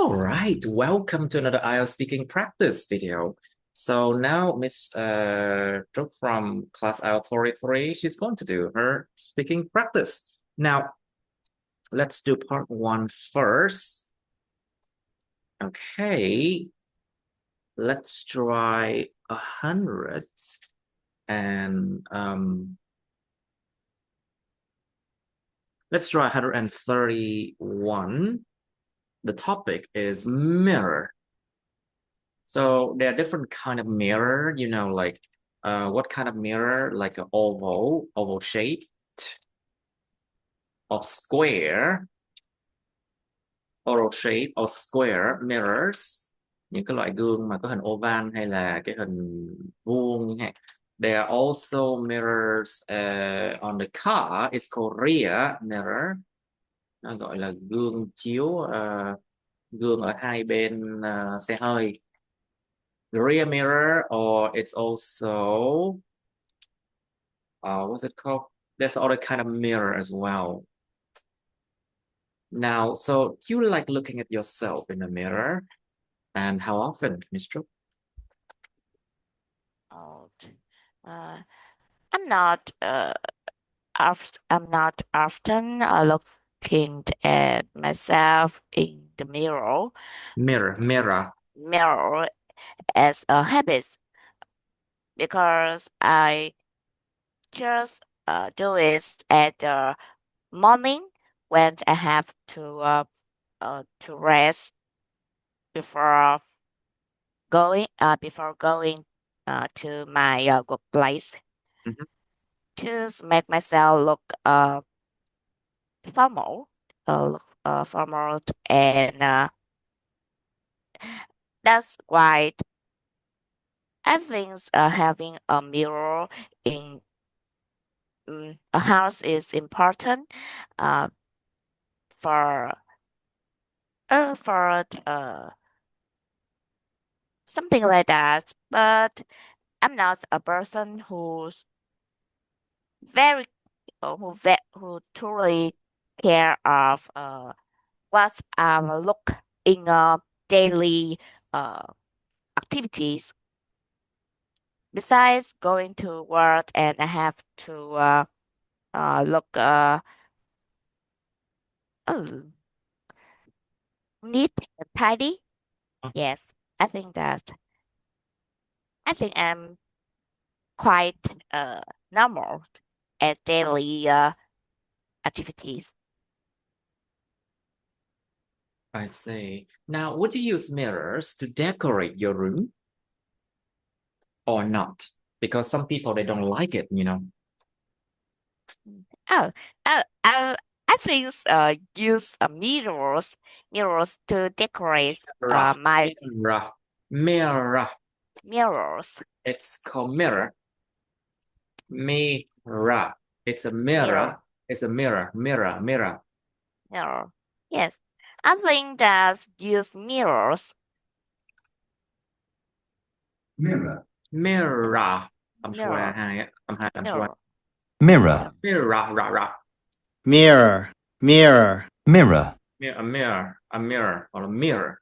All right, welcome to another IELTS speaking practice video. So now Miss Trúc from class IELTS 43, she's going to do her speaking practice. Now, let's do part one first. Okay, let's try 100 and let's try 131. The topic is mirror. So there are different kind of mirror, like what kind of mirror, like an oval shape, or square, oval shape, or square mirrors, những cái loại gương mà có hình oval hay là cái hình vuông như thế. There are also mirrors on the car. It's called rear mirror. Nó gọi là gương chiếu, gương ở hai bên xe hơi. The rear mirror, or it's also what's it called? There's other kind of mirror as well. Now, so do you like looking at yourself in the mirror? And how often, Miss Trúc? Oh, I'm not I'm not often looking at myself in the Mirror. mirror as a habit because I just do it at the morning when I have to rest before going to my workplace Mhm. to make myself look formal, formal, and that's why I think having a mirror in a house is important uh, for something like that. But I'm not a person who's very who truly care of what look in daily uh, activities. Besides going to work and I have to look oh, neat and tidy. Yes, I think that I think I'm quite normal at daily activities. I see. Now, would you use mirrors to decorate your room or not? Because some people, they don't like it. Oh, I think use mirrors to decorate Mirror, my mirror. mirrors It's called mirror. Mirror. It's a mirror. mirror It's a mirror. mirror. Yes, I think that use mirrors Mirror. I'm sure mirror I'm sure. mirror Mirror, Mirror. mirror, mirror. A mirror or a mirror.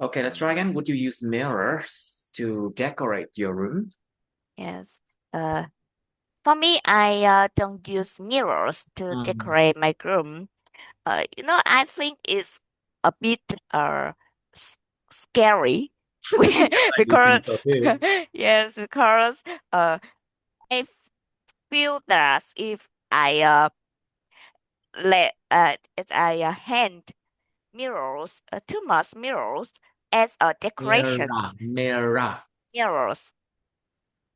Okay, let's try again. Would you use mirrors to decorate your room? Yes. For me, I don't use mirrors to decorate my room. I think it's a bit scary I do because think so too. yes, because I feel that if I hand mirrors too much mirrors as decorations Mirror. mirrors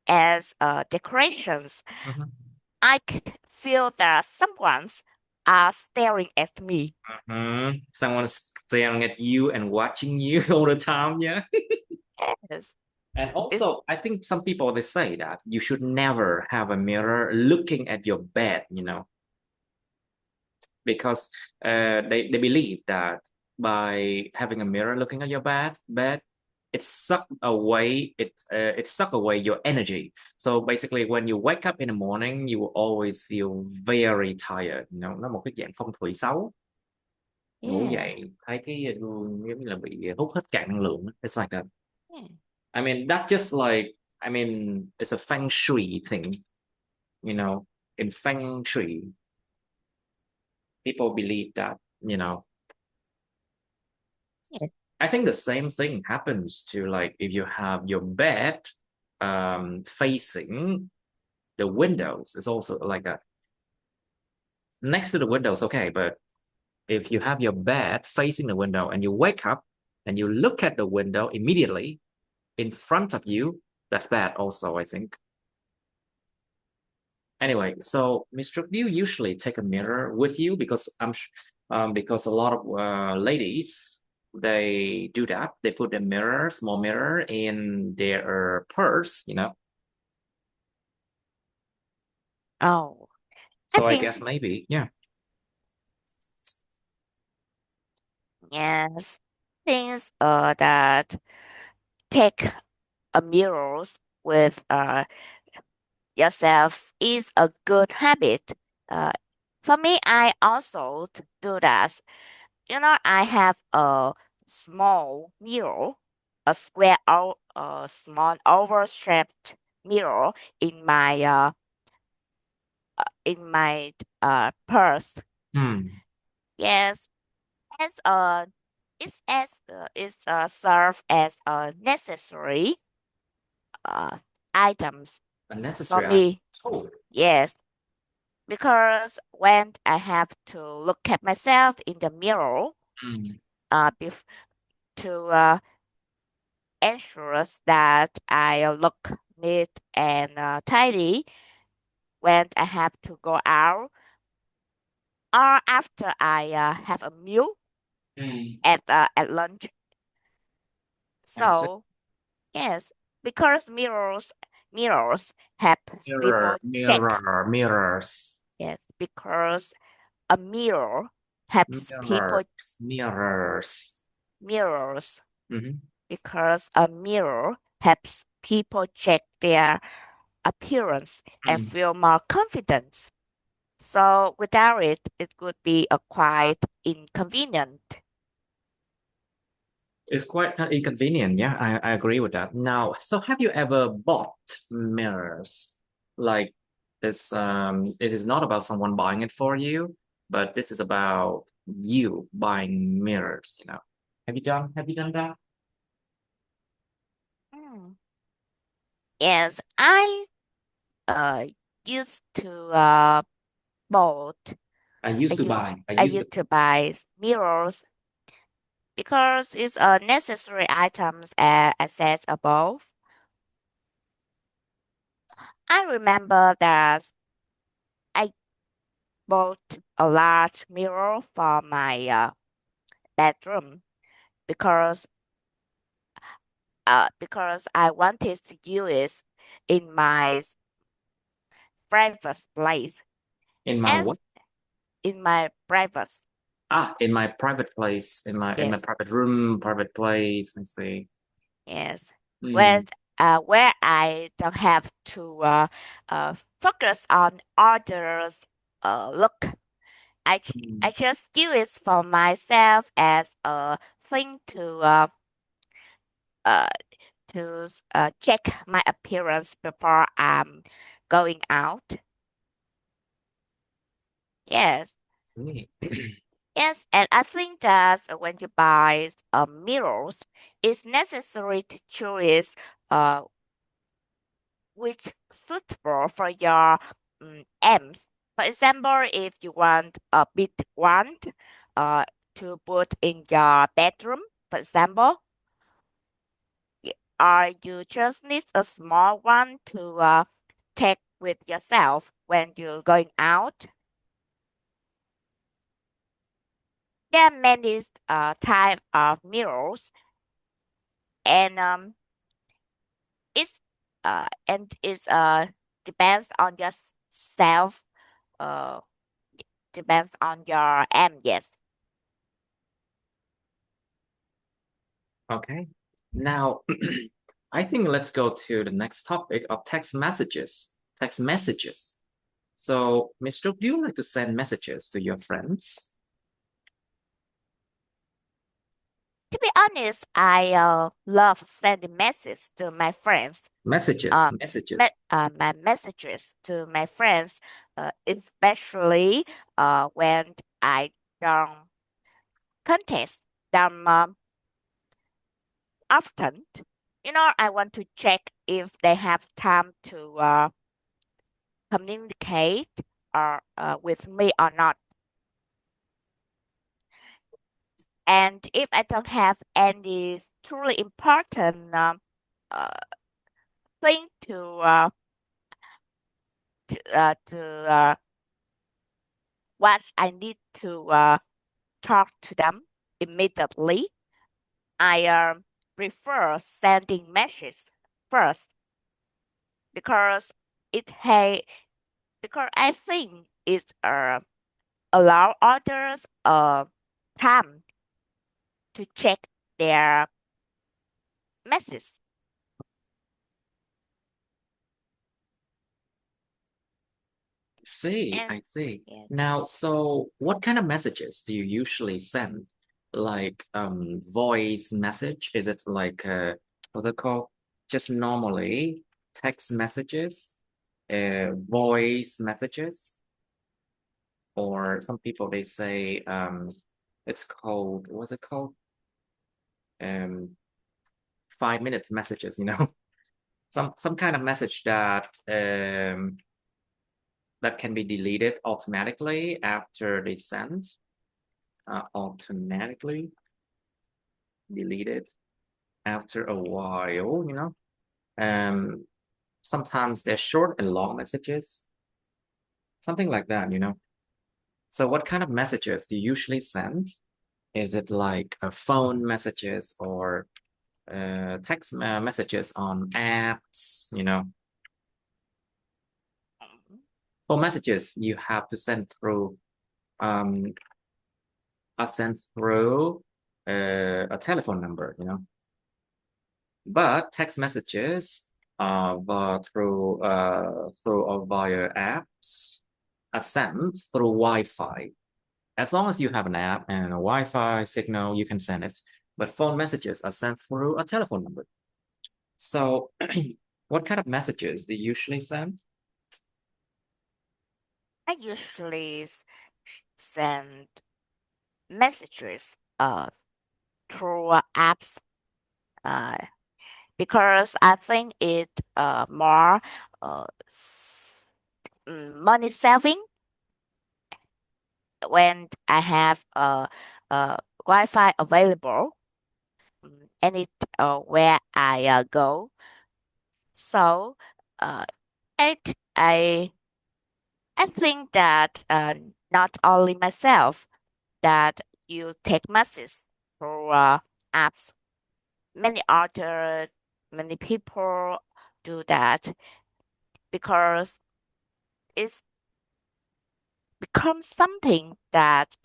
as decorations, Mhm. I feel that someone's are staring at me. Someone's staring at you and watching you all the time, yeah. Yes, And it's also, I think some people they say that you should never have a mirror looking at your bed, because they believe that by having a mirror looking at your bed, it suck away your energy. So basically, when you wake up in the morning, you will always feel very tired. Nó một cái dạng phong thủy xấu. ngủ Yeah. dậy thấy cái gương giống như là bị hút hết cạn năng lượng. It's like that. Yeah. I mean, that's just like, I mean, it's a feng shui thing, you know. In feng shui, people believe that, you know. Yes. I think the same thing happens to, like, if you have your bed facing the windows, it's also like that. Next to the windows, okay, but if you have your bed facing the window and you wake up and you look at the window immediately in front of you, that's bad also, I think. Anyway, so Mr. Do you usually take a mirror with you? Because because a lot of ladies, they do that. They put a mirror, small mirror, in their purse, you know. Oh, I So I think guess maybe, yeah. yes. Things that take a mirrors with yourselves is a good habit. Uh, for me, I also do that. You know, I have a small mirror, a square, small oval-shaped mirror in my purse. Hmm. Yes, as it's serve as a necessary uh items A for necessary item. me. Oh. Yes, because when I have to look at myself in the mirror, Hmm. bef to ensure that I look neat and tidy when I have to go out or after I have a meal Hmm. at lunch. I see. So yes, because mirrors helps people check. Mirrors. Yes, because a mirror helps people Mirrors. mirrors Mhm. because a mirror helps people check their appearance and Mm. feel more confident. So without it, it would be a quite inconvenient. It's quite kind of inconvenient. Yeah, I agree with that. Now, so have you ever bought mirrors? Like this is not about someone buying it for you, but this is about you buying mirrors, you know. Have you done that? Mm. Yes, I uh used to bought I I used to used buy. I I used to used to buy mirrors because it's a necessary items as said above. I remember that I bought a large mirror for my bedroom because because I wanted to use it in my private place in my as what? in my private. In my private place, in my Yes, private room, private place. I see. yes. Mm. Where I don't have to focus on others look. I Mm. just use it for myself as a thing uh check my appearance before I'm going out. Yes, See. yes, and I think that when you buy mirrors, it's necessary to choose uh which suitable for your aims. For example, if you want a big one to put in your bedroom, for example, or you just need a small one to take with yourself when you're going out. There are many type of mirrors, and it's depends on yourself. Uh, depends on your aim. Yes. Okay. Now, I think let's go to the next topic of text messages. Text messages. So, Mr. Do you like to send messages to your friends? To be honest, I love sending messages to my friends. Messages, messages. My messages to my friends, especially when I don't contact them often. I want to check if they have time to communicate with me or not. And if I don't have any truly important uh, thing to what I need to talk to them immediately, I prefer sending messages first because it hey because I think it allow others time to check their message. See, And I see. yes, Now, so what kind of messages do you usually send? Like voice message? Is it like what's it called? Just normally text messages, voice messages, or some people they say it's called what's it called? Um 5 minute messages, some kind of message that can be deleted automatically after they send, automatically deleted after a while. Um, sometimes they're short and long messages, something like that. So what kind of messages do you usually send? Is it like phone messages or text messages on apps? For messages, you have to send through um, are sent through a telephone number. But text messages through or via apps are sent through Wi-Fi. As long as you have an app and a Wi-Fi signal, you can send it. But phone messages are sent through a telephone number. So, what kind of messages do you usually send? I usually send messages through apps uh, because I think it more money saving when I have Wi-Fi available any where I go. So uh, it I think that not only myself that you take messages through apps. Many other many people do that because it's become something that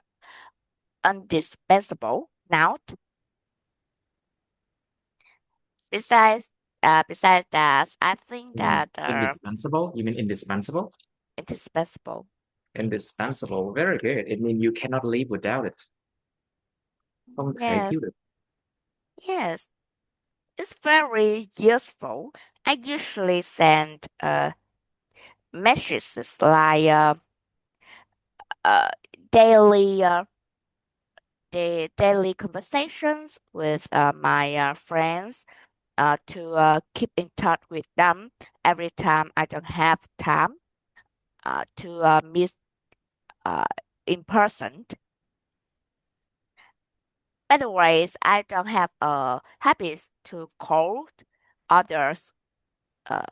indispensable now. Besides that, I think that Indispensable? You mean indispensable? indispensable. Indispensable. Very good. It means you cannot live without it. Không thể thiếu Yes, được. yes, it's very useful. I usually send messages like uh, daily the daily conversations with my friends to keep in touch with them every time I don't have time to meet uh, in person. Otherwise, I don't have a habit to call others uh,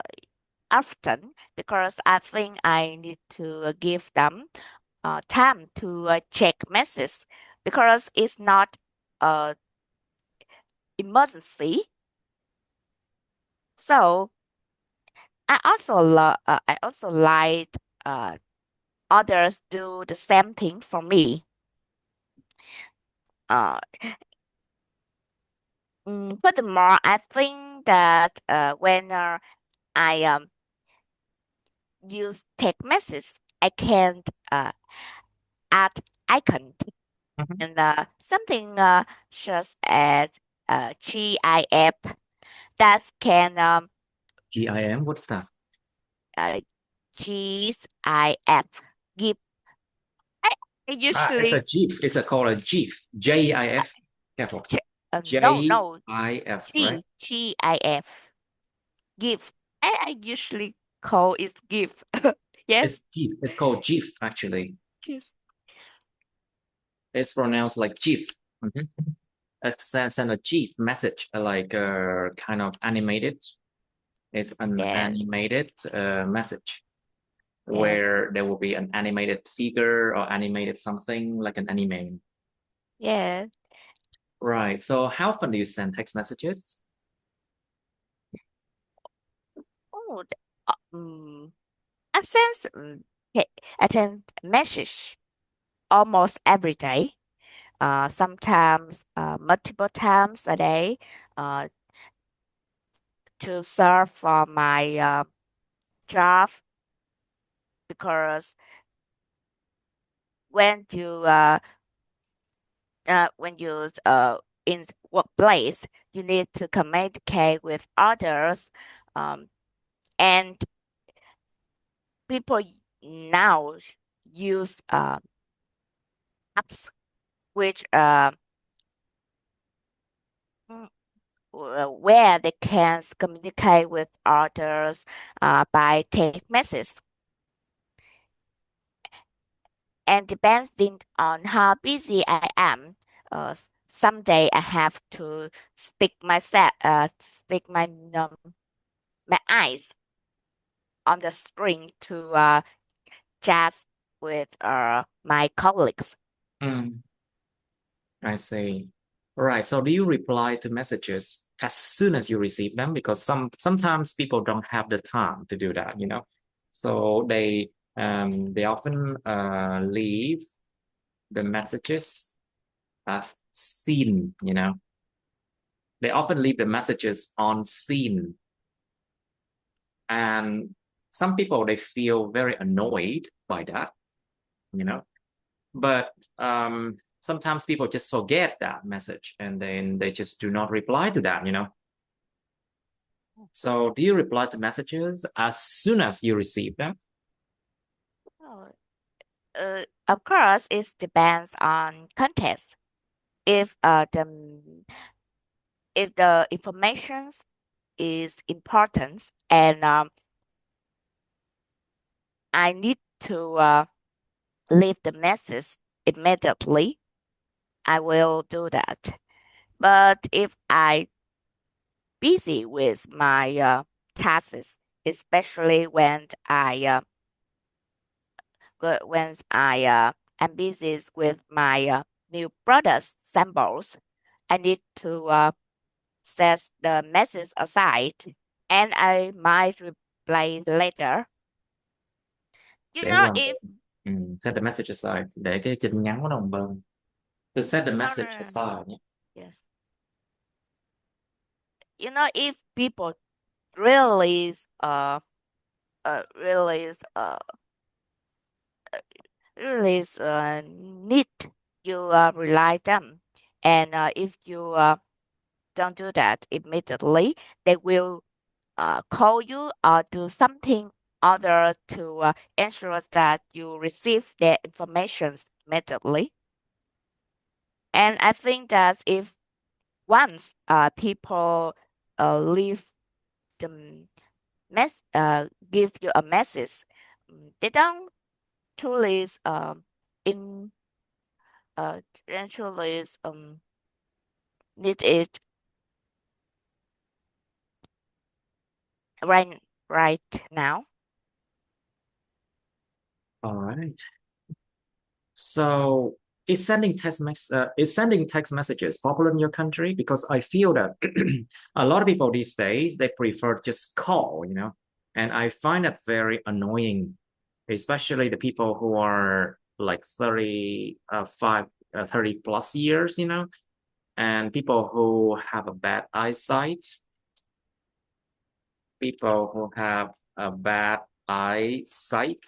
often because I think I need to give them time to check messages because it's not emergency. So I also like uh, others do the same thing for me. Uh, Furthermore, I think that when I use text message, I can add icon Mhm. And something such as GIF that can GIM, what's that? GIF give. I It's a usually GIF. It's called a GIF. GIF. Careful. no GIF, right? GIF give. I usually call it GIF. Yes. It's GIF. It's called GIF, actually. Yes. It's pronounced like GIF. Mhm. Send a GIF message, like kind of animated. It's an Yes. animated message Yes. where there will be an animated figure or animated something like an anime. Yes. Right. So how often do you send text messages? Oh, I send I send message almost every day. Sometimes multiple times a day. Uh, to serve for my job because when you in workplace you need to communicate with others, um, and people now use apps which mm, where they can communicate with others by text message. And depending on how busy I am, someday I have to stick my eyes on the screen to chat with my colleagues. Mm, I see. Right. So do you reply to messages as soon as you receive them? Because sometimes people don't have the time to do that, you know. So they often leave the messages as seen, you know. They often leave the messages on seen. And some people they feel very annoyed by that, you know. But sometimes people just forget that message and then they just do not reply to that, you know. So do you reply to messages as soon as you receive them? Oh, of course, it depends on context. If if the information is important and I need to leave the message immediately, I will do that. But if I busy with my tasks, especially when I am busy with my new product samples, I need to set the message aside, and I might reply later. You Để know, qua một if bên. Set the message aside, để cái tin nhắn của nó một bên. To set the you know, message aside nhé. yes, if people really really really need you rely them, and if you don't do that immediately, they will call you or do something other to ensure that you receive their information immediately. And I think that if once people leave the give you a message, they don't truly in truly need it right right now. All right. So is sending text messages popular in your country? Because I feel that a lot of people these days they prefer just call, you know, and I find that very annoying, especially the people who are like 30 plus years, you know, and people who have a bad eyesight, people who have a bad eyesight,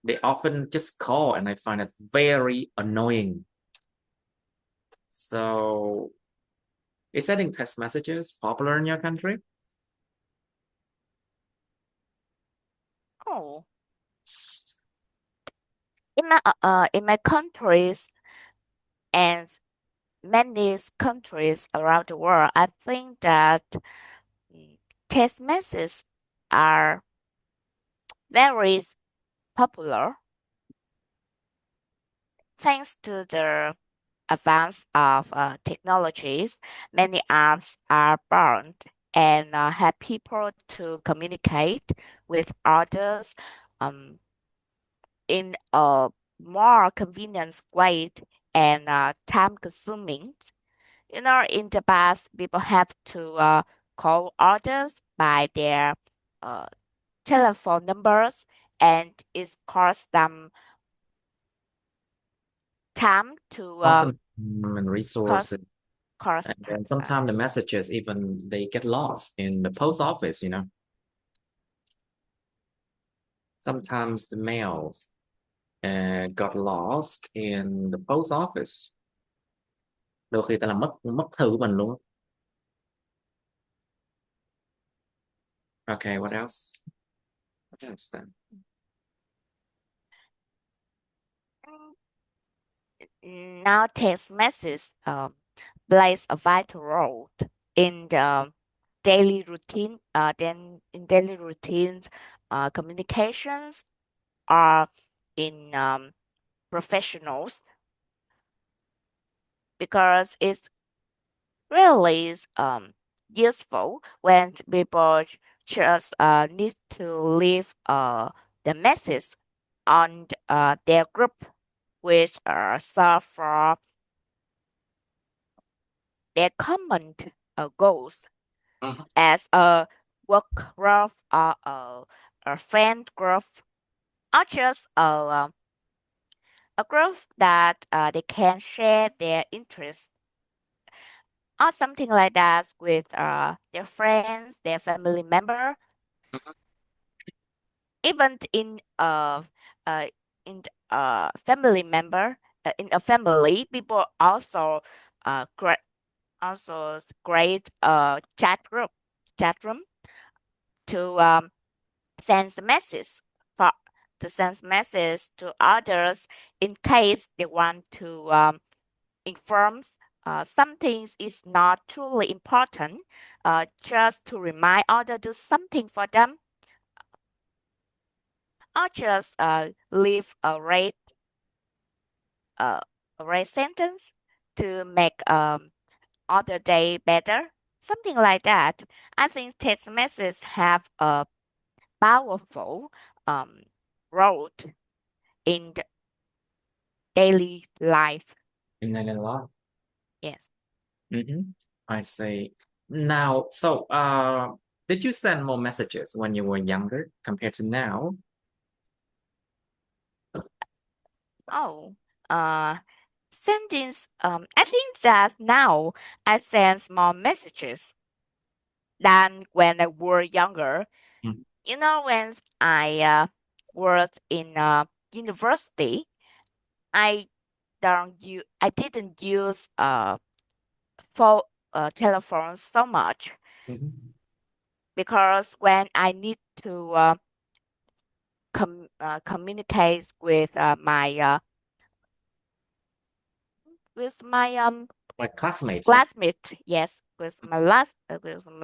they often just call, and I find it very annoying. So, is sending text messages popular in your country? Oh, in my countries and many countries around the world, I think that text messages are very popular thanks to the advance of technologies. Many apps are born and help people to communicate with others in a more convenient way and time consuming. In the past, people have to call others by their uh, telephone numbers, and it costs them time to Cost them and cost resources. cost. And then sometimes the messages even they get lost in the post office, Sometimes the mails got lost in the post office. Đôi khi ta làm mất mất thư của mình luôn. Okay, what else? What else then? Now text messages plays a vital role in the daily routine. Then in daily routines, communications are in professionals because it's really useful when people just need to leave the message on their group which serve for their common goals Mhm. as a work group or a friend group or just a group that they can share their interests or something like that with their friends, their family member, Mhm. even uh in family member in a family, people also create chat room to send the message for to send message to others in case they want to inform something is not truly important, just to remind others do something for them, or just leave uh, a rate sentence to make other day better, something like that. I think text messages have a powerful um, role in the daily life. In a lot. Yes. I see. Now, so did you send more messages when you were younger compared to now? Oh, uh, sendings. I think that now I send more messages than when I was younger. Mm. When I was in university, I I didn't use phone telephone so much Mhm. because when I need to communicate with my Like classmates, right? classmate, yes, with my Class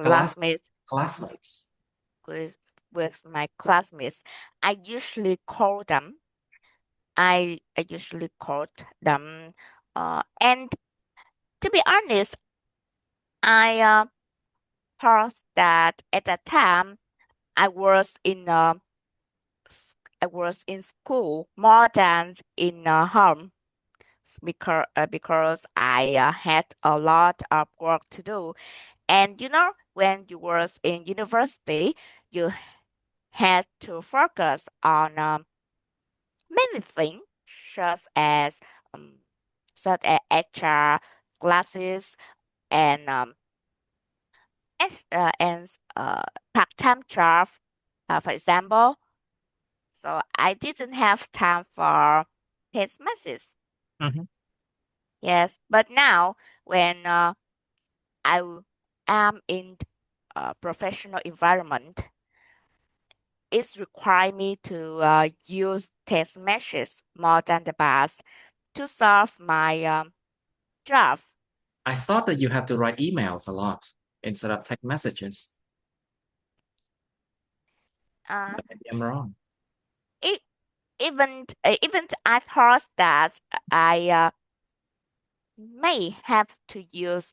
classmates, classmates. with with my classmates, I usually call them. I usually call them, and to be honest, I thought that at that time I was in I was in school more than in home because I had a lot of work to do. And when you was in university, you had to focus on many things, such as um, such as HR classes and part-time job, for example. So I didn't have time for text messages. Mhm. Yes, but now when I am in a professional environment, it's required me to use text messages more than the past to solve my job. I thought that you have to write emails a lot instead of text messages. Uh, But maybe I'm wrong. it, even I thought that I may have to use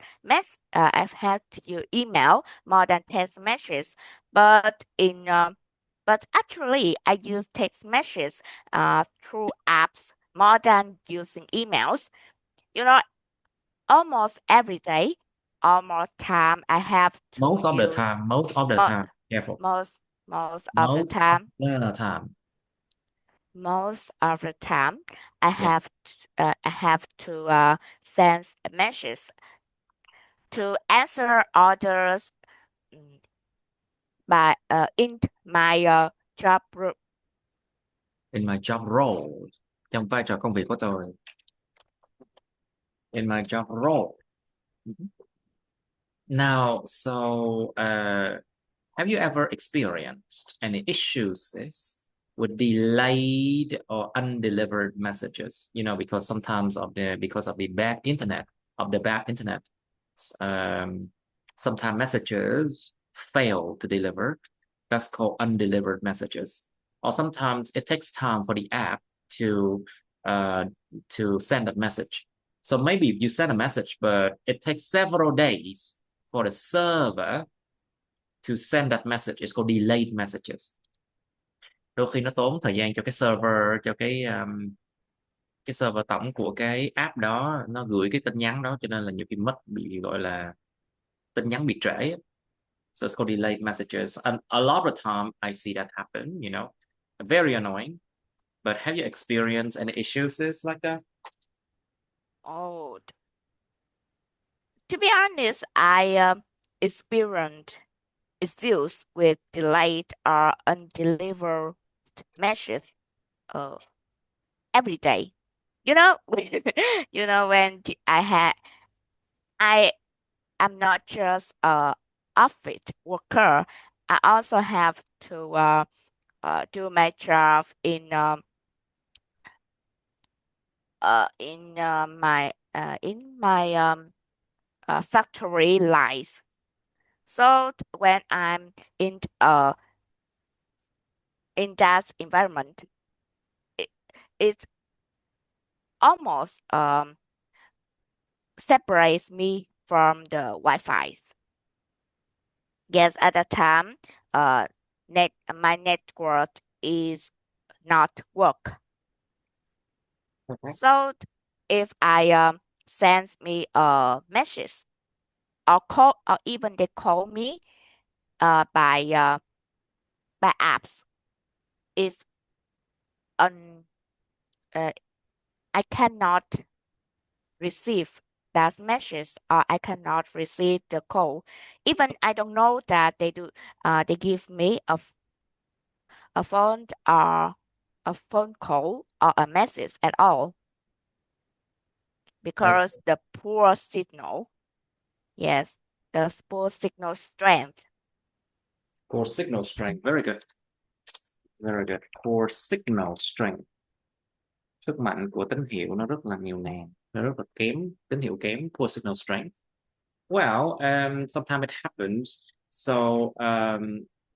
I've had to use email more than text messages, but but actually I use text messages through apps more than using emails. You know, almost every day, almost time I have to Most of the use time, most of the mo- time. Careful. most of the Most of time. the time. Most of the time, Yeah. I have to send messages to answer orders mm, by in my job group. In my job role. Trong vai trò công việc của tôi. In my job role. Now, so have you ever experienced any issues with delayed or undelivered messages? You know, because sometimes because of the bad internet, um, sometimes messages fail to deliver. That's called undelivered messages. Or sometimes it takes time for the app to uh, to send a message. So maybe you send a message, but it takes several days for the server to send that message. It's called delayed messages. Đôi khi nó tốn thời gian cho cái server, cho cái server tổng của cái app đó nó gửi cái tin nhắn đó, cho nên là nhiều khi bị gọi là tin nhắn bị trễ. So it's called delayed messages. And a lot of the time I see that happen, you know, very annoying. But have you experienced any issues like that? Oh, to be honest, I experienced issues with delayed or undelivered messages uh, every day. You know, you know when I am not just a office worker. I also have to do my job in my factory lines. So when I'm in that environment, it, it almost separates me from the Wi-Fi. Yes, at that time, my network is not work. So if I sends me a message or call or even they call me by apps, is un uh, I cannot receive that message or I cannot receive the call. Even I don't know that they give me a phone or a phone call or a message at all I because the poor signal. Yes, the poor signal strength. Core signal strength. Very good. Very good. Core signal strength. Sức mạnh của tín hiệu nó rất là nghèo nàn, nó rất là kém, tín hiệu kém. Poor signal strength. Well, sometimes it happens. So,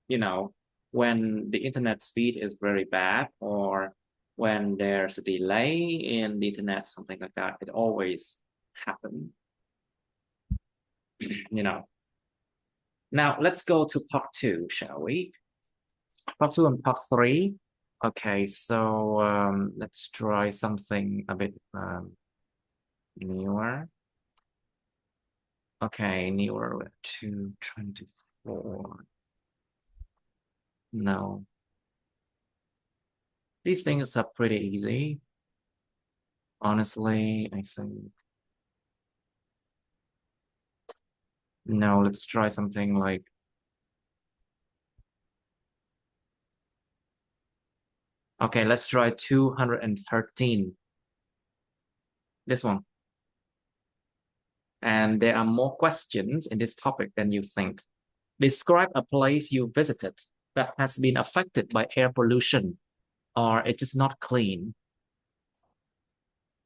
you know, when the internet speed is very bad, or when there's a delay in the internet, something like that, it always happens. You know. Now let's go to part 2, shall we? Part 2 and part 3. Okay, so let's try something a bit newer. Okay, newer. 224. No. These things are pretty easy. Honestly, I think. No, let's try something like. Okay, let's try 213. This one. And there are more questions in this topic than you think. Describe a place you visited that has been affected by air pollution or it is not clean.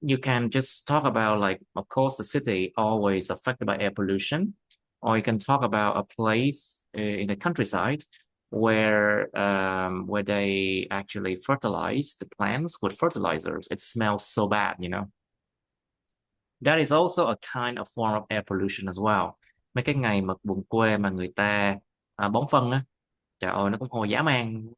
You can just talk about, like, of course, the city always affected by air pollution, or you can talk about a place in the countryside where they actually fertilize the plants with fertilizers. It smells so bad, you know. That is also a kind of form of air pollution as well. Mấy cái ngày mà vùng quê mà người ta bón phân á, trời ơi nó cũng hôi dã man.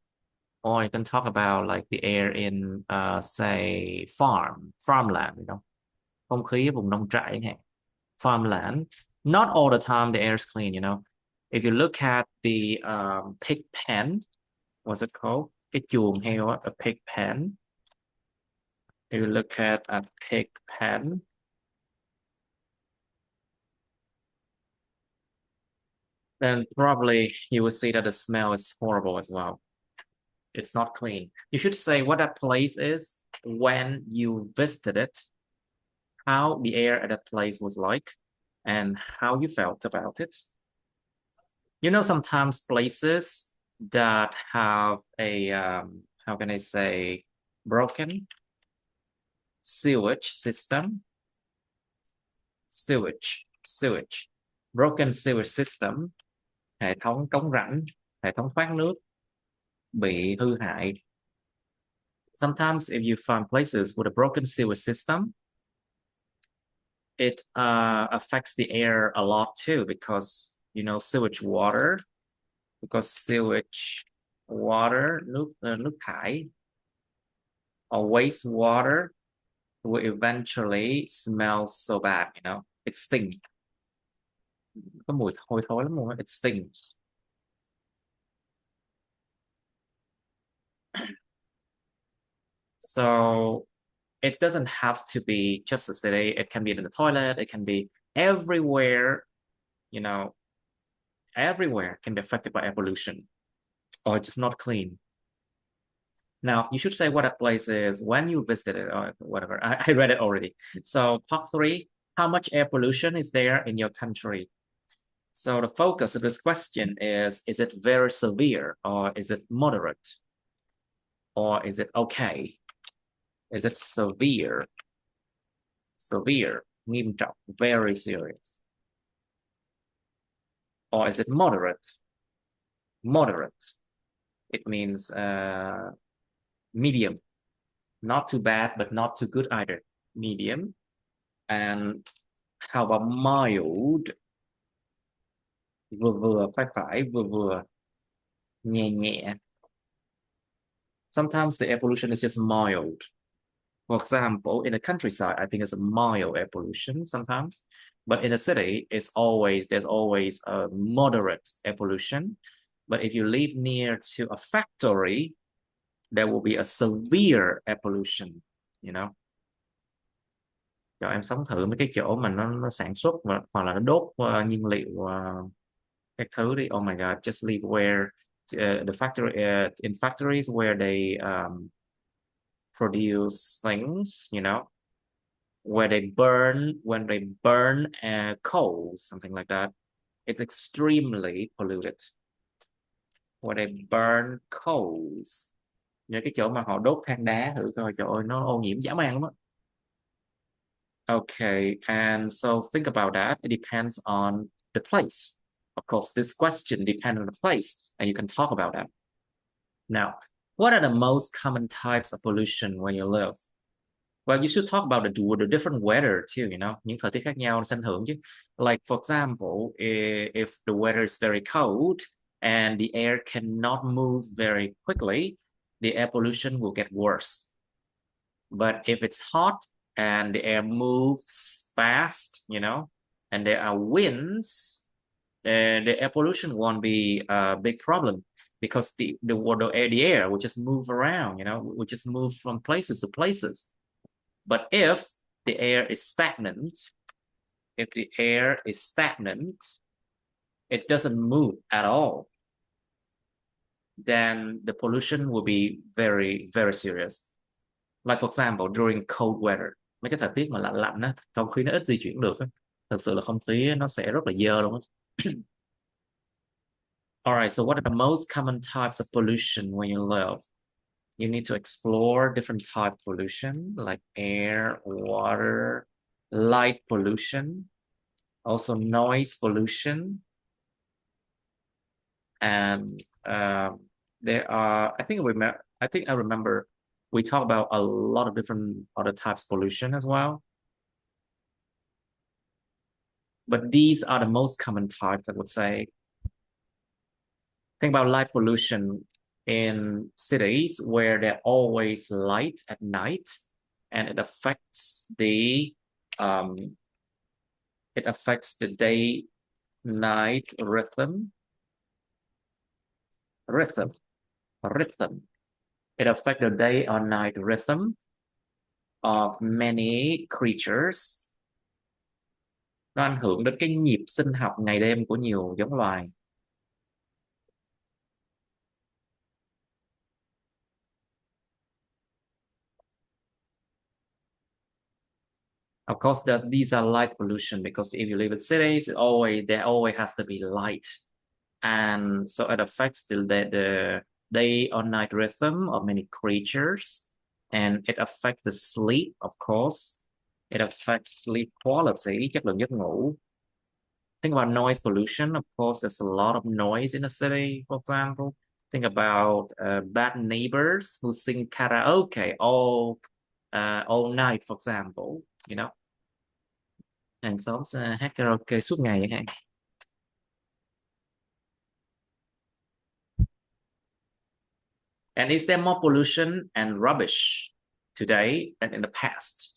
Or you can talk about like the air in say farmland, you know. Không khí ở vùng nông trại chẳng hạn. Farmland. Not all the time the air is clean, you know. If you look at the pig pen, what's it called? Cái chuồng heo á, a pig pen. If you look at a pig pen, then probably you will see that the smell is horrible as well. It's not clean. You should say what that place is, when you visited it, how the air at that place was like, and how you felt about it. You know, sometimes places that have a, how can I say, broken sewage system, broken sewage system, hệ thống cống rãnh, hệ thống thoát nước bị hư hại. Sometimes if you find places with a broken sewage system, it affects the air a lot too, because, you know, sewage water, nước thải or wastewater will eventually smell so bad, you know. It stinks. Có mùi hôi thối lắm luôn á. It stings. So it doesn't have to be just a city. It can be in the toilet. It can be everywhere, you know, everywhere can be affected by air pollution, or it's just not clean. Now, you should say what a place is when you visited it or whatever. I read it already. So part 3, how much air pollution is there in your country? So the focus of this question is it very severe, or is it moderate, or is it okay? Is it severe? Severe, nghiêm trọng, very serious. Or is it moderate? Moderate. It means medium. Not too bad, but not too good either. Medium. And how about mild? Vừa vừa, phải, vừa vừa, nhẹ nhẹ. Sometimes the air pollution is just mild. For example, in the countryside, I think it's a mild air pollution sometimes. But in the city, there's always a moderate air pollution. But if you live near to a factory, there will be a severe air pollution, you know. Cho em sống thử mấy cái chỗ mà nó sản xuất hoặc là nó đốt nhiên liệu các thứ đi. Oh my God, just live where the factory in factories where they produce things, you know, when they burn coals, something like that. It's extremely polluted. Where they burn coals. Những cái chỗ mà họ đốt than đá thử coi, trời ơi nó ô nhiễm dã man lắm á. Okay, and so think about that. It depends on the place. Of course, this question depends on the place, and you can talk about that. Now, what are the most common types of pollution where you live? Well, you should talk about the different weather too, you know, những thời tiết khác nhau sẽ ảnh hưởng chứ. Like, for example, if the weather is very cold and the air cannot move very quickly, the air pollution will get worse. But if it's hot and the air moves fast, you know, and there are winds, the air pollution won't be a big problem, because the air will just move around, you know, will just move from places to places. But if the air is stagnant, it doesn't move at all, then the pollution will be very, very serious. Like, for example, during cold weather, mấy cái thời tiết mà lạnh lạnh á, không khí nó ít di chuyển được á, Thực sự là không khí nó sẽ rất là dơ luôn á. Alright, so what are the most common types of pollution where you live? You need to explore different type of pollution like air, water, light pollution, also noise pollution, and there are. I think I remember we talked about a lot of different other types of pollution as well. But these are the most common types, I would say. Think about light pollution in cities where they're always light at night, and um, it affects the day night rhythm rhythm. It affects the day or night rhythm of many creatures. Nó ảnh hưởng đến cái nhịp sinh học ngày đêm của nhiều giống loài. Of course, these are light pollution because if you live in cities, there always has to be light, and so it affects the day or night rhythm of many creatures, and it affects the sleep, of course. It affects sleep quality, chất lượng giấc ngủ. Think about noise pollution. Of course, there's a lot of noise in the city, for example. Think about bad neighbors who sing karaoke all night, for example, you know. Hàng xóm hát karaoke suốt ngày chẳng hạn. And is there more pollution and rubbish today than in the past?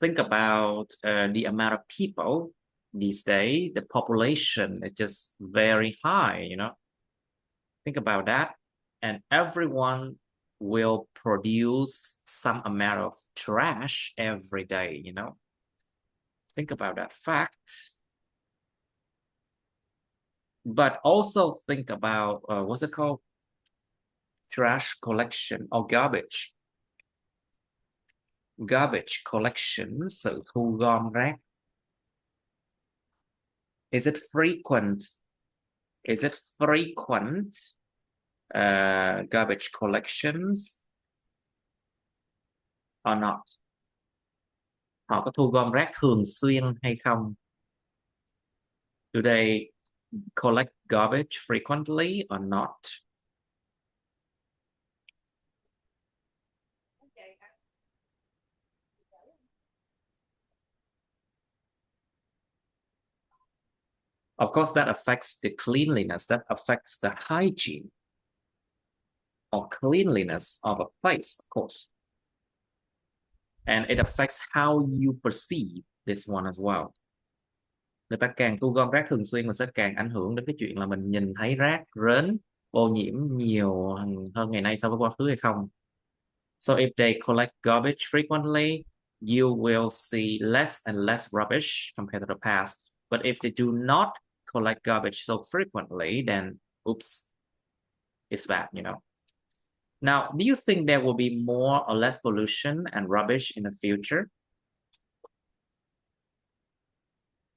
Think about the amount of people these days. The population is just very high, you know. Think about that. And everyone will produce some amount of trash every day, you know. Think about that fact. But also think about, what's it called? Trash collection or garbage collection, sự thu gom rác. Is it frequent garbage collections or not? Họ có thu gom rác thường xuyên hay không? Do they collect garbage frequently or not? Of course, that affects the cleanliness, that affects the hygiene or cleanliness of a place, of course. And it affects how you perceive this one as well. Người ta càng thu gom rác thường xuyên, mình sẽ càng ảnh hưởng đến cái chuyện là mình nhìn thấy rác rến ô nhiễm nhiều hơn ngày nay so với quá khứ hay không. So if they collect garbage frequently, you will see less and less rubbish compared to the past. But if they do not collect garbage so frequently, then oops, it's bad, you know. Now, do you think there will be more or less pollution and rubbish in the future?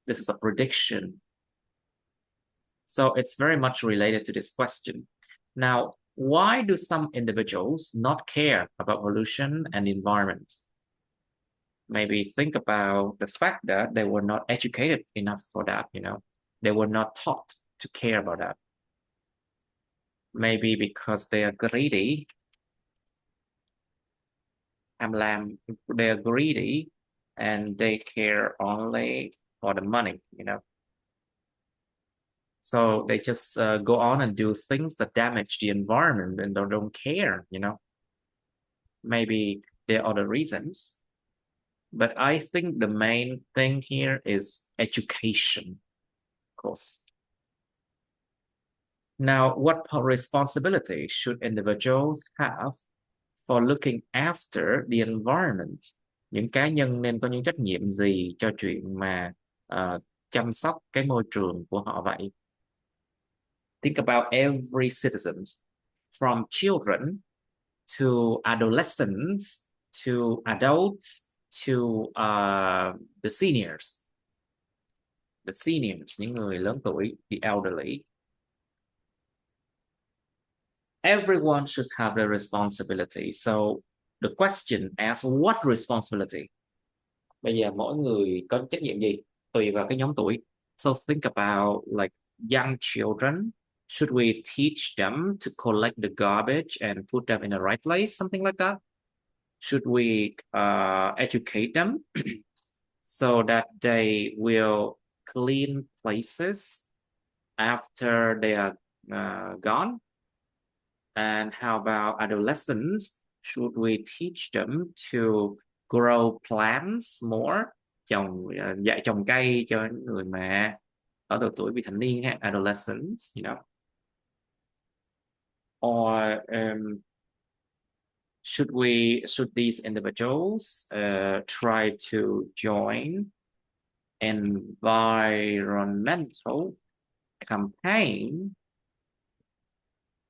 This is a prediction. So it's very much related to this question. Now, why do some individuals not care about pollution and the environment? Maybe think about the fact that they were not educated enough for that, you know. They were not taught to care about that. Maybe because they are greedy. They are greedy and they care only for the money, you know. So they just go on and do things that damage the environment and don't care, you know. Maybe there are other reasons. But I think the main thing here is education, of course. Now, what responsibility should individuals have for looking after the environment? Những cá nhân nên có những trách nhiệm gì cho chuyện mà chăm sóc cái môi trường của họ vậy? Think about every citizen, from children to adolescents to adults to the seniors. the seniors, những người lớn tuổi, the elderly. Everyone should have the responsibility. So the question asks what responsibility? Bây giờ mỗi người có trách nhiệm gì? Tùy vào cái nhóm tuổi. So think about like young children. Should we teach them to collect the garbage and put them in the right place? Something like that. Should we educate them so that they will clean places after they are gone? And how about adolescents? Should we teach them to grow plants more? Dạy trồng cây cho những người mà ở độ tuổi vị thành niên ha, adolescents, you know. Or should these individuals try to join environmental campaign,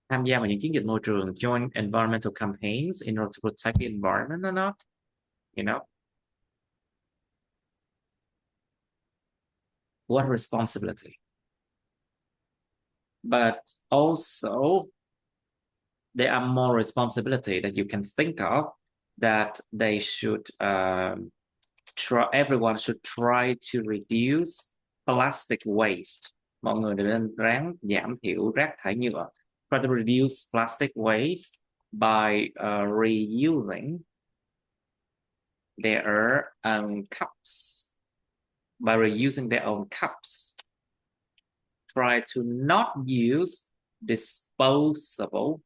tham gia vào những chiến dịch môi trường, join environmental campaigns in order to protect the environment or not, you know? What responsibility? But also there are more responsibility that you can think of that they should everyone should try to reduce plastic waste. Mọi người nên ráng giảm thiểu rác thải nhựa. Try to reduce plastic waste by reusing their own cups. By reusing their own cups. Try to not use disposable,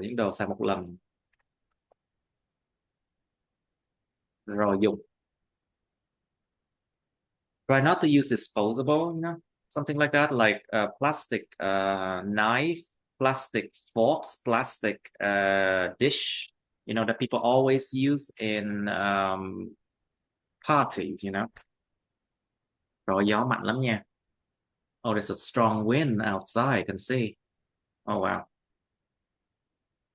những đồ xài một lần rồi dùng. Try not to use disposable, you know, something like that, like plastic knife, plastic forks, plastic dish, you know, that people always use in parties, you know. Rồi gió mạnh lắm nha. Oh, there's a strong wind outside, I can see. Oh, wow.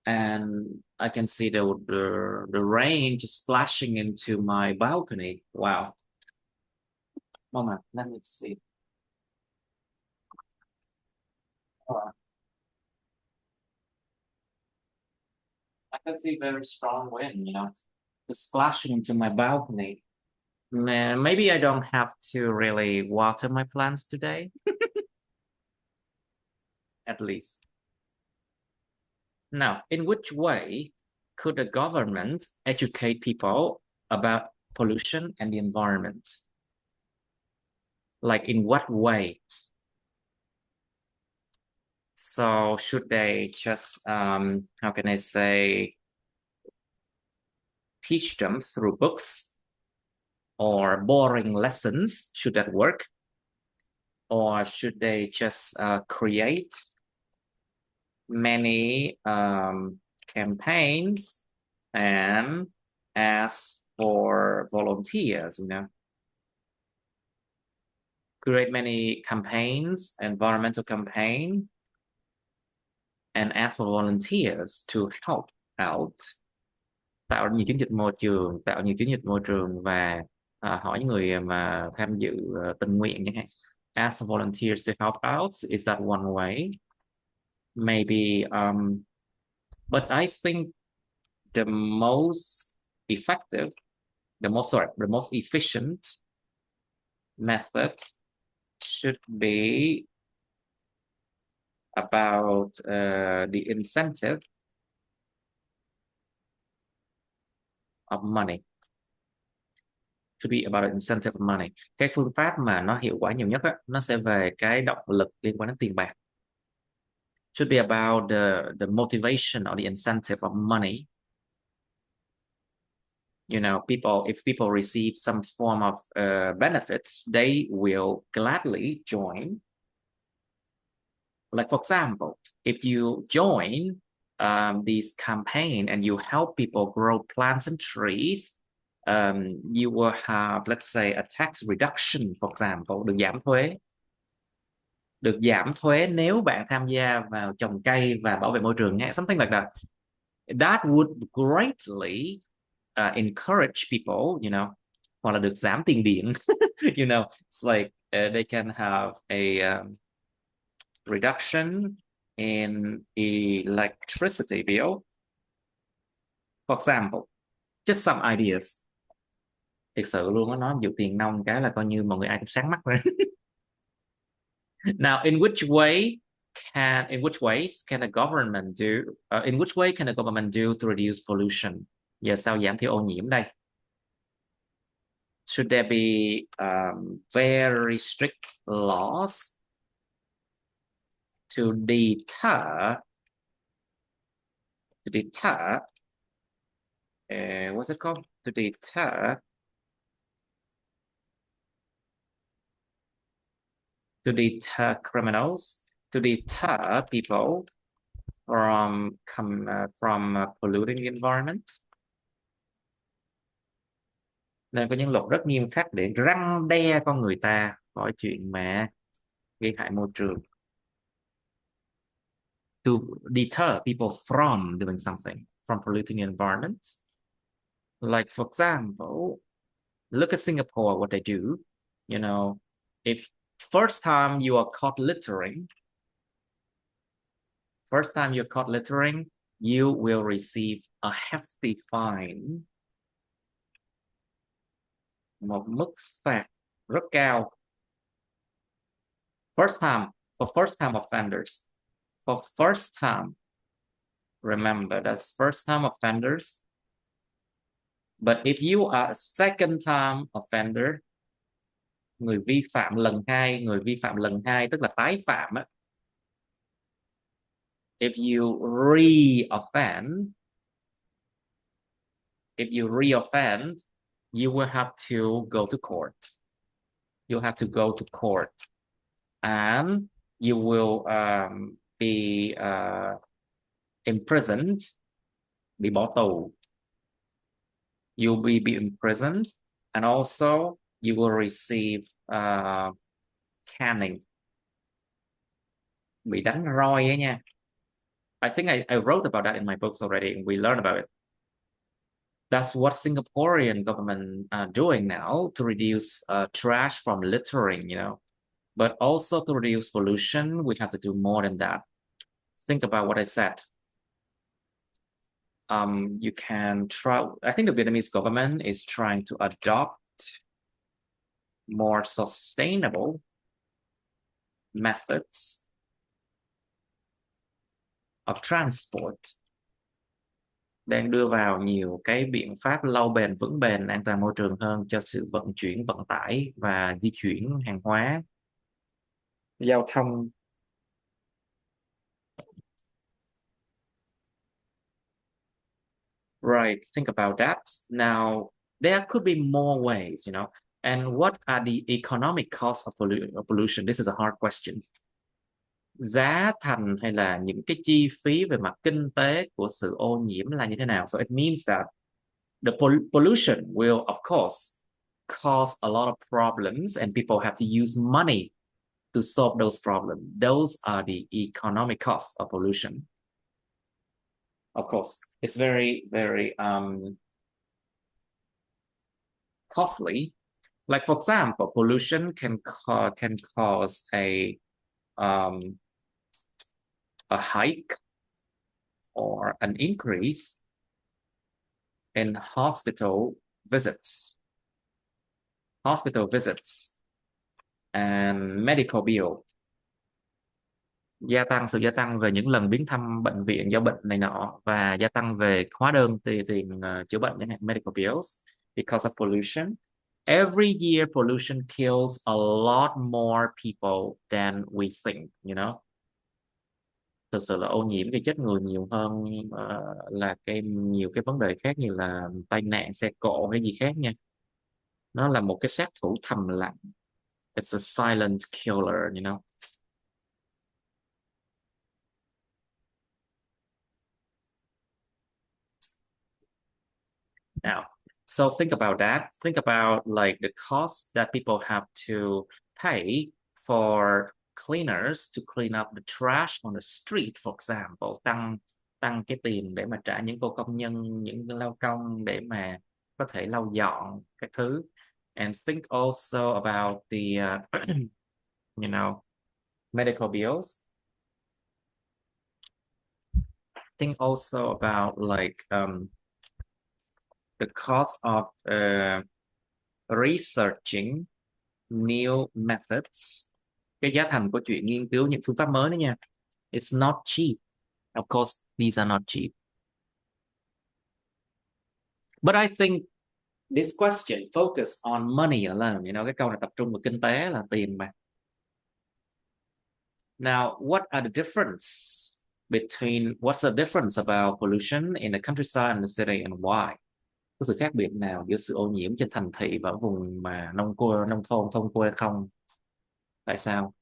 And I can see the rain just splashing into my balcony. Wow. Moment, let me see. Oh, I can see very strong wind, you know, just splashing into my balcony. Man, maybe I don't have to really water my plants today. At least. Now, in which way could the government educate people about pollution and the environment? Like in what way? So should they just, how can I say, teach them through books or boring lessons? Should that work? Or should they just create many campaigns and ask for volunteers, you know? Create many campaigns, environmental campaign, and ask for volunteers to help out. Tạo nhiều chiến dịch môi trường và hỏi những người mà tham dự tình nguyện chẳng hạn. Ask for volunteers to help out. Is that one way? Maybe, but I think the most effective, the most efficient method should be about the incentive of money. Should be about the incentive of money. Cái phương pháp mà nó hiệu quả nhiều nhất á, nó sẽ về cái động lực liên quan đến tiền bạc. Should be about the motivation or the incentive of money. You know, if people receive some form of benefits, they will gladly join. Like, for example, if you join this campaign and you help people grow plants and trees, you will have, let's say, a tax reduction, for example, được giảm thuế nếu bạn tham gia vào trồng cây và bảo vệ môi trường, something like that. That would greatly encourage people, you know, hoặc là được giảm tiền điện. You know, it's like they can have a reduction in electricity bill. For example, just some ideas. Thực sự luôn á, nó dụ tiền nông cái là coi như mọi người ai cũng sáng mắt rồi. Now, in which ways can the government do? In which way can the government do to reduce pollution? Giờ sao giảm thiểu ô nhiễm đây? Should there be very strict laws to deter? What's it called? To deter criminals, to deter people from polluting the environment. Nên có những luật rất nghiêm khắc để răn đe con người ta khỏi chuyện mà gây hại môi trường. To deter people from doing something, from polluting the environment. Like, for example, look at Singapore, what they do. You know, if first time you are caught littering, you will receive a hefty fine. Một mức phạt rất cao. For first time offenders. For first time, remember, that's first time offenders. But if you are a second time offender, người vi phạm lần hai tức là tái phạm á. If you reoffend, you will have to go to court. You'll have to go to court, and you will be imprisoned. Bị bỏ tù. You'll be imprisoned, and also you will receive caning. Bị đánh roi ấy nha. I think I wrote about that in my books already, and we learned about it. That's what Singaporean government are doing now to reduce trash from littering, you know. But also to reduce pollution, we have to do more than that. Think about what I said. You can try. I think the Vietnamese government is trying to adopt more sustainable methods of transport. Đang đưa vào nhiều cái biện pháp lâu bền, vững bền, an toàn môi trường hơn cho sự vận chuyển, vận tải và di chuyển hàng hóa, giao thông. Right, think about that. Now, there could be more ways, you know. And what are the economic costs of pollution? This is a hard question. Giá thành hay là những cái chi phí về mặt kinh tế của sự ô nhiễm là như thế nào? So it means that the pollution will, of course, cause a lot of problems, and people have to use money to solve those problems. Those are the economic costs of pollution. Of course, it's very, very costly. Like, for example, pollution can cause a hike or an increase in hospital visits and medical bill. Sự gia tăng về những lần viếng thăm bệnh viện do bệnh này nọ, và gia tăng về hóa đơn tiền chữa bệnh, chẳng hạn medical bills, because of pollution. Every year pollution kills a lot more people than we think, you know. Thực sự là ô nhiễm gây chết người nhiều hơn là nhiều cái vấn đề khác như là tai nạn xe cộ hay gì khác nha. Nó là một cái sát thủ thầm lặng. It's a silent killer, you know. Now, so think about that. Think about like the cost that people have to pay for cleaners to clean up the trash on the street, for example. Tăng cái tiền để mà trả những cô công nhân, những lao công để mà có thể lau dọn các thứ. And think also about the, medical bills. Think also about like the cost of researching new methods. Cái giá thành của chuyện nghiên cứu những phương pháp mới đó nha. It's not cheap. Of course, these are not cheap. But I think this question focus on money alone. Cái câu này tập trung vào kinh tế là tiền mà. Now, what's the difference about pollution in the countryside and the city and why? Có sự khác biệt nào giữa sự ô nhiễm trên thành thị và vùng mà nông thôn, thôn quê không? Tại sao?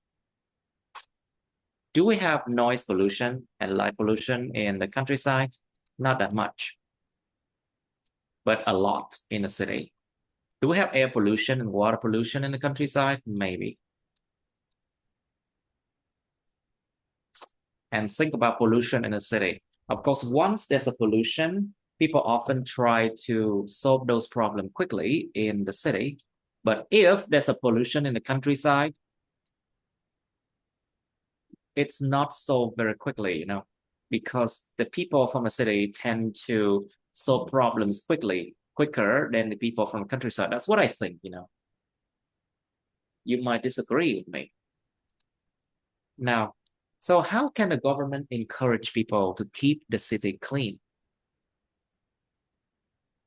Do we have noise pollution and light pollution in the countryside? Not that much, but a lot in the city. Do we have air pollution and water pollution in the countryside? Maybe. And think about pollution in the city. Of course, once there's a pollution, people often try to solve those problems quickly in the city. But if there's a pollution in the countryside, it's not solved very quickly, because the people from the city tend to solve problems quicker than the people from the countryside. That's what I think, You might disagree with me. Now, so how can the government encourage people to keep the city clean?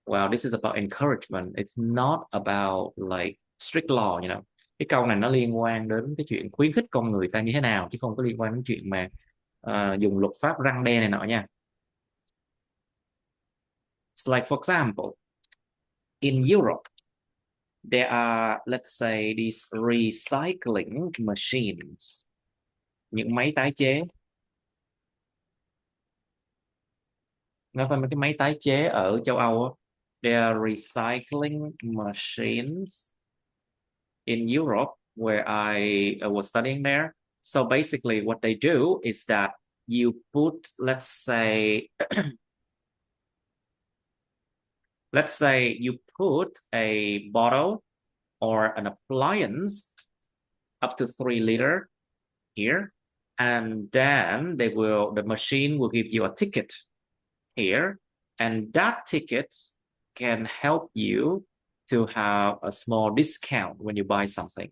Well, this is about encouragement. It's not about like strict law, Cái câu này nó liên quan đến cái chuyện khuyến khích con người ta như thế nào, chứ không có liên quan đến chuyện mà dùng luật pháp răn đe này nọ nha. It's like, for example, in Europe, there are, let's say, these recycling machines. Những máy tái chế. Nó phải mấy cái máy tái chế ở châu Âu á. There are recycling machines in Europe where I was studying there. So basically what they do is that you put, let's say you put a bottle or an appliance up to 3 liter here, and then the machine will give you a ticket here, and that ticket can help you to have a small discount when you buy something.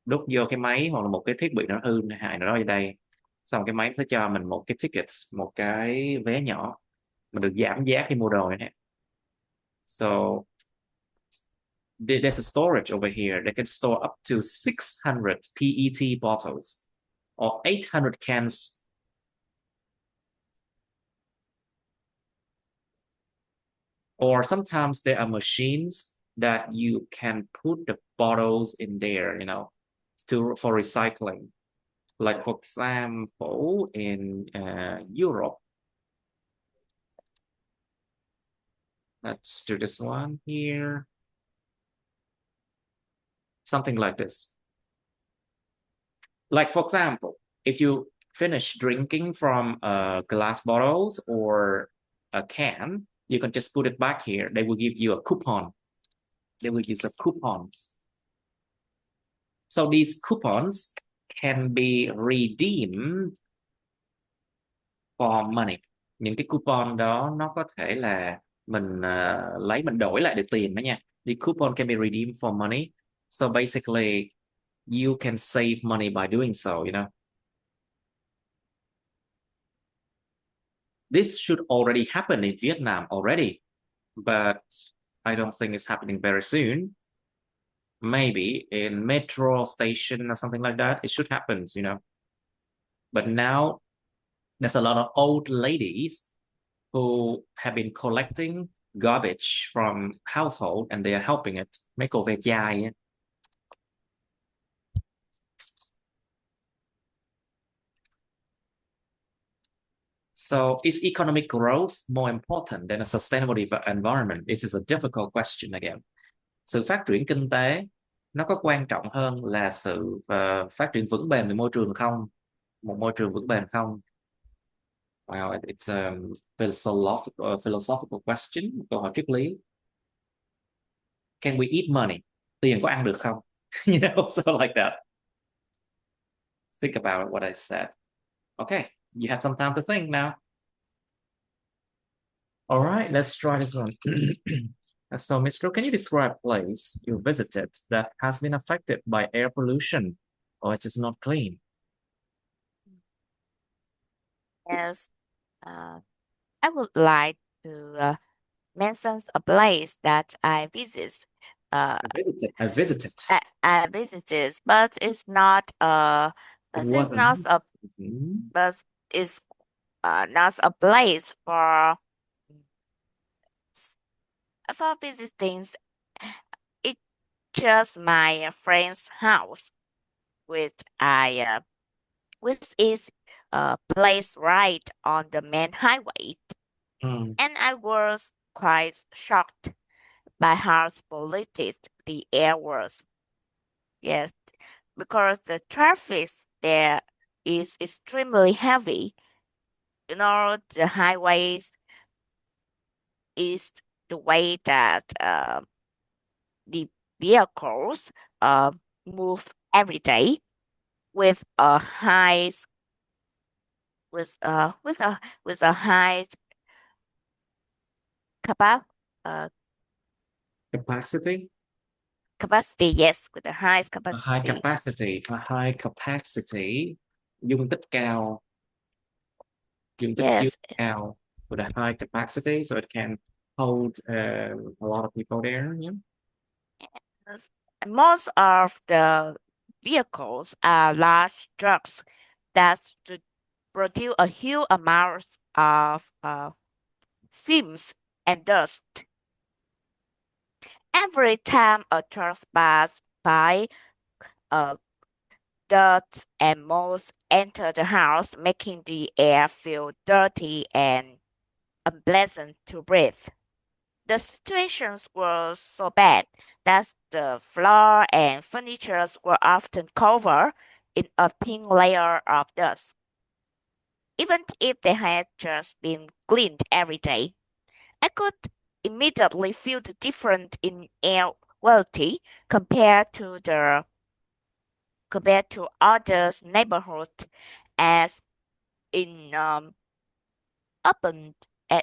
Đút vô cái máy hoặc là một cái thiết bị nó hư hại nào đó ở đây, xong cái máy sẽ cho mình một cái ticket, một cái vé nhỏ, mình được giảm giá khi mua đồ này. So there's a storage over here that can store up to 600 PET bottles or 800 cans. Or sometimes there are machines that you can put the bottles in there, for recycling. Like, for example, in Europe, let's do this one here. Something like this. Like, for example, if you finish drinking from glass bottles or a can, you can just put it back here. They will give you a coupon. They will use coupons. So these coupons can be redeemed for money. Những cái coupon đó nó có thể là mình lấy, mình đổi lại được tiền đó nha. The coupon can be redeemed for money. So basically, you can save money by doing so, This should already happen in Vietnam already, but I don't think it's happening very soon. Maybe in metro station or something like that, it should happen, But now there's a lot of old ladies who have been collecting garbage from household and they are helping it. Mấy cô ve chai ấy. So is economic growth more important than a sustainable environment? This is a difficult question again. Sự phát triển kinh tế nó có quan trọng hơn là sự phát triển vững bền về môi trường không? Một môi trường vững bền không? Wow, it's a philosophical question, câu hỏi triết lý. Can we eat money? Tiền có ăn được không? You know, so like that. Think about what I said. Okay, you have some time to think now. All right, let's try this one. So, Mr. Can you describe a place you visited that has been affected by air pollution or it is not clean? Yes, I would like to mention a place that I visit. Uh, I visited. I visited, but It it's not wasn't. a Mhm. but it's not a place for visiting. It's just my friend's house, which I which is placed right on the main highway, Mm. and I was quite shocked by how polluted the air was. Yes, because the traffic there is extremely heavy. You know, the highways is the way that the vehicles uh, move every day with a high with a high capa- uh, Capacity? capacity. Yes, with a high A high capacity. capacity. A high capacity. Dung tích cao. Dung tích chứa Yes, cao. With a high capacity, so it can hold a lot of people there. Yeah. yes. Most of the vehicles are large trucks that produce a huge amount of fumes and dust. Every time a truck passes by, uh, dirt and mold enter the house, making the air feel dirty and unpleasant to breathe. The situations were so bad that the floor and furniture were often covered in a thin layer of dust, even if they had just been cleaned every day. I could immediately feel the difference in air quality compared to other neighborhoods as in urban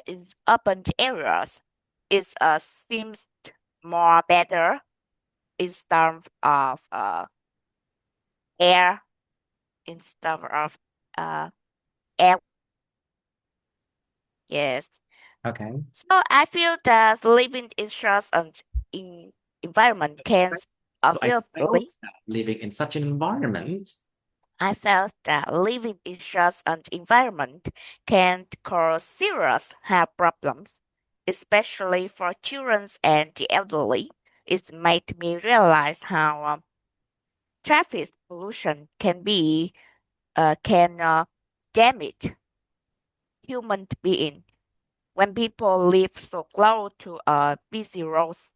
in urban areas. It seems more better in terms of air in terms of uh air. Yes. Okay. So I feel that living in such an in environment can So I felt obviously that living in such an environment. I felt that living in such an environment can cause serious health problems, especially for children and the elderly. It made me realize how traffic pollution can damage human being when people live so close to busy roads.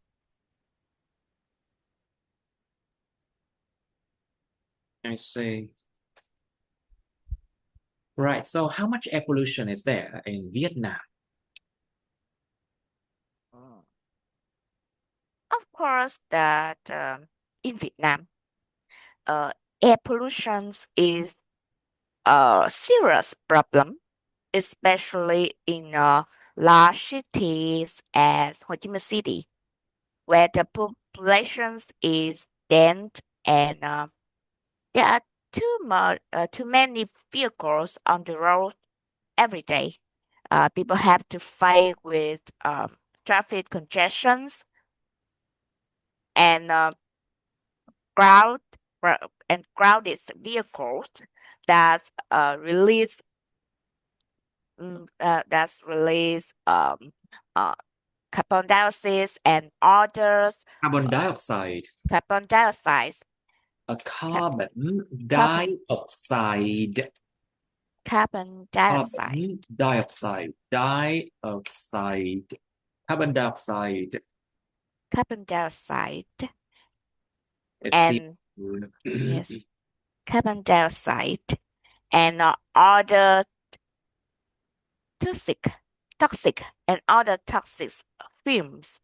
I see. Right. So how much air pollution is there in Vietnam? Mm. Of course, that in Vietnam, uh, air pollution is a serious problem, especially in large cities as Ho Chi Minh City, where the population is dense and there are too many vehicles on the road every day. People have to fight with traffic congestions and crowd and crowded vehicles that release uh, carbon dioxide and others Carbon uh, dioxide. carbon dioxide A ca- carbon carbon dioxide. carbon dioxide Carbon dioxide. Dioxide. Carbon dioxide. carbon dioxide It seems. and yes carbon dioxide and other toxic toxic and other toxic fumes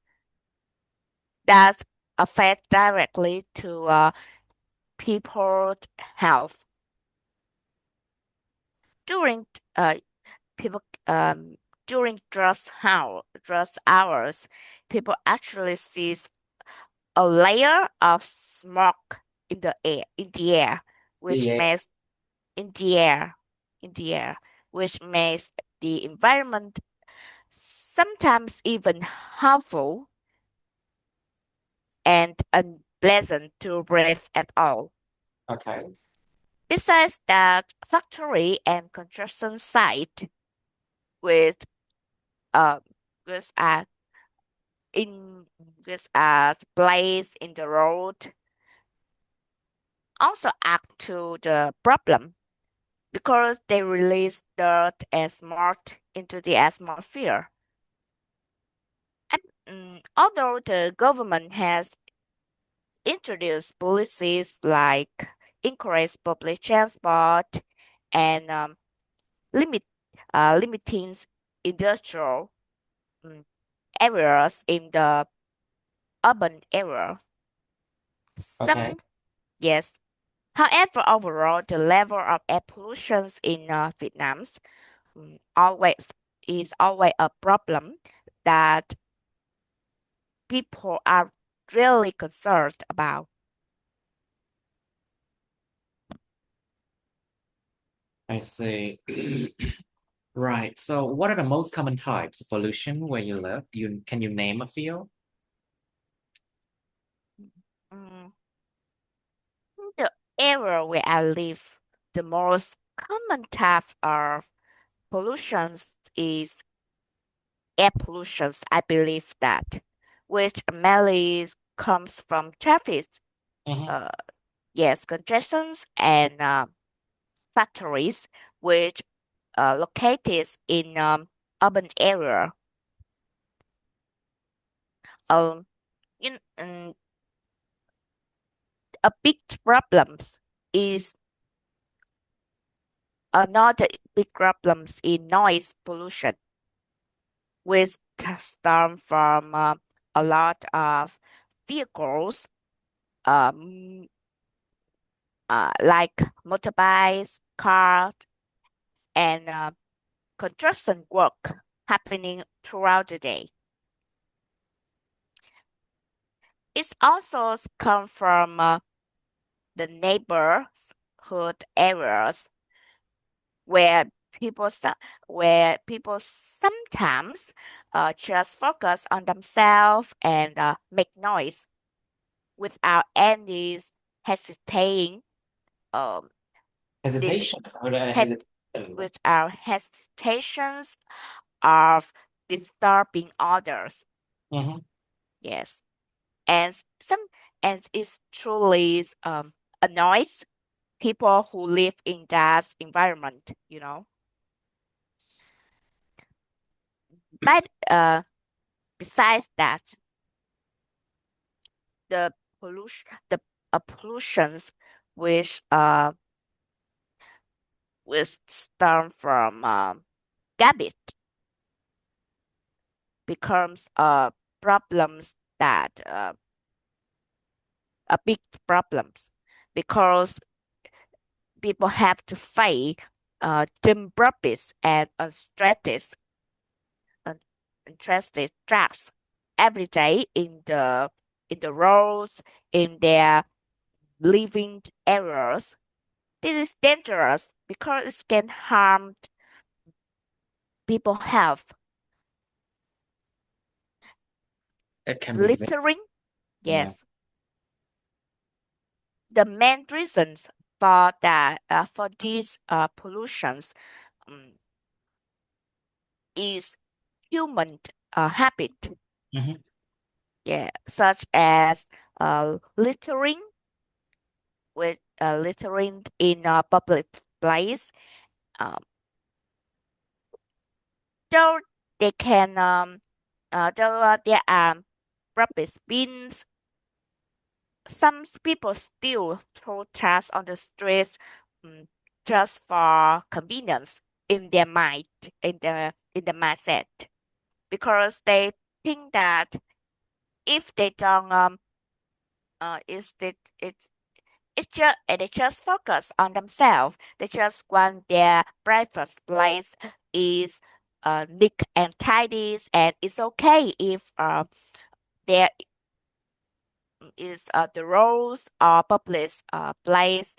that affect directly to people's health. During uh, people during dress hours, people actually see a layer of smoke in the air, which Yeah. makes in the air in the air, which makes the environment sometimes even harmful and unpleasant to breathe at all. Okay. Besides that, factory and construction site with uh with a in with a place in the road also add to the problem because they release dirt and smoke into the atmosphere. And, although the government has introduced policies like encourage public transport and limit limiting industrial mm, areas in the urban area. Okay. Some yes. However, overall, the level of air pollution in Vietnam always is always a problem that people are really concerned about. I see. Right. So what are the most common types of pollution where you live? Can you name a few? Mm, the area where I live, the most common type of pollution is air pollution. I believe that, which mainly comes from traffic, Mhm. uh, yes, congestions and factories, which located in urban area. Um, in, a big problem is another big problems in noise pollution, which stem from a lot of vehicles, um, like motorbikes, cars, and construction work happening throughout the day. It also come from the neighborhood areas where people so- where people sometimes just focus on themselves and make noise without any hesitating um this Hesitation. Or the het- hesitation. without hesitations of disturbing others. Mhm. Yes, and some and it truly annoys people who live in that environment. But besides that, the pollutions which which stem from garbage becomes problems that a big problems because people have to face dim rubbish and un- untrusted trucks every day in the roads in their living areas. This is dangerous because it can harm people's health. It can be very, Littering, yeah. yes. The main reasons for that for these pollutions um, is human habit, Mhm. yeah, such as littering littering in a public place. Um, though they can though there are rubbish bins, some people still throw trash on the streets um, just for convenience in their mind, in the mindset, because they think that if they don't they just focus on themselves. They just want their breakfast place is neat and tidy, and it's okay if there is the roads or public place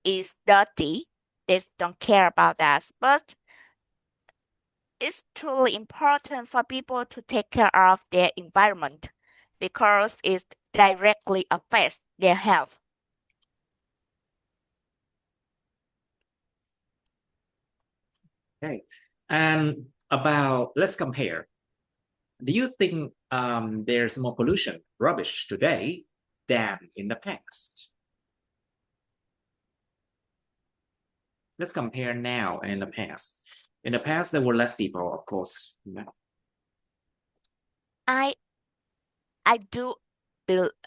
is dirty. They don't care about that. But it's truly important for people to take care of their environment because it directly affects their health. Okay. And about, let's compare. Do you think there's more pollution, rubbish today than in the past? Let's compare now and in the past. In the past, there were less people, of course. I I do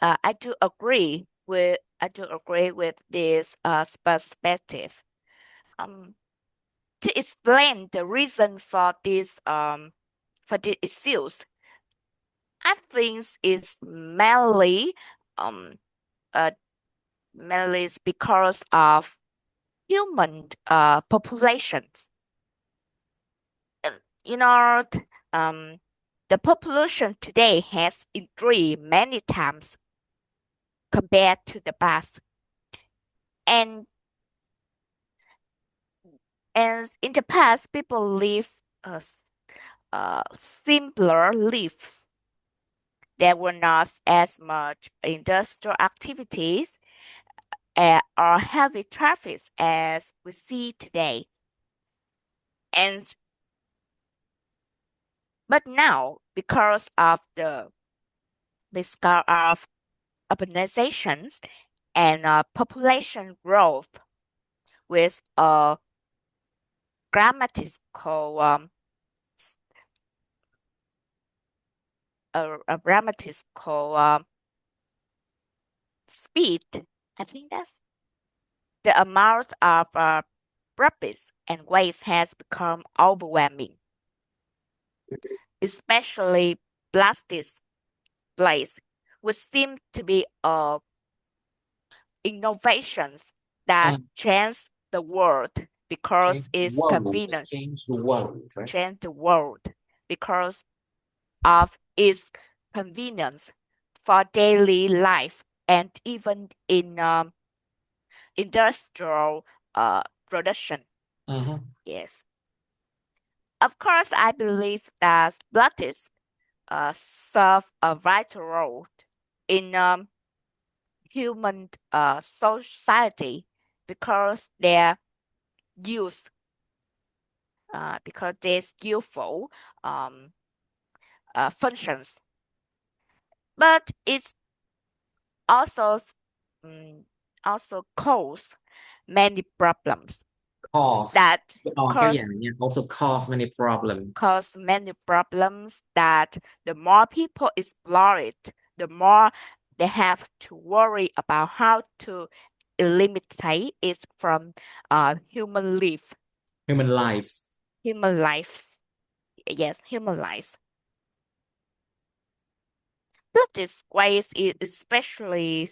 I do agree with this perspective. To explain the reason for these issues, I think it's um uh mainly because of human populations. You know, um, the population today has increased many times compared to the past, and in the past, people live simpler lives. There were not as much industrial activities or heavy traffic as we see today. And but now, because of the scale of urbanizations and population growth with grammatical a grammatical speed, I think that's the amount of rubbish and waste has become overwhelming, especially plastic waste, which seem to be innovations that change the world because it's convenient. Change the world, right? Change the world because of its convenience for daily life and even in industrial production. Yes. Of course, I believe that plastics serve a vital role in human society because their use because they're skillful functions, but it's also um, also cause many problems Cause. that cause Also cause many problems. that the more people explore it, the more they have to worry about how to eliminate it from human life. Human lives. Human life. Yes, human life. But this waste is especially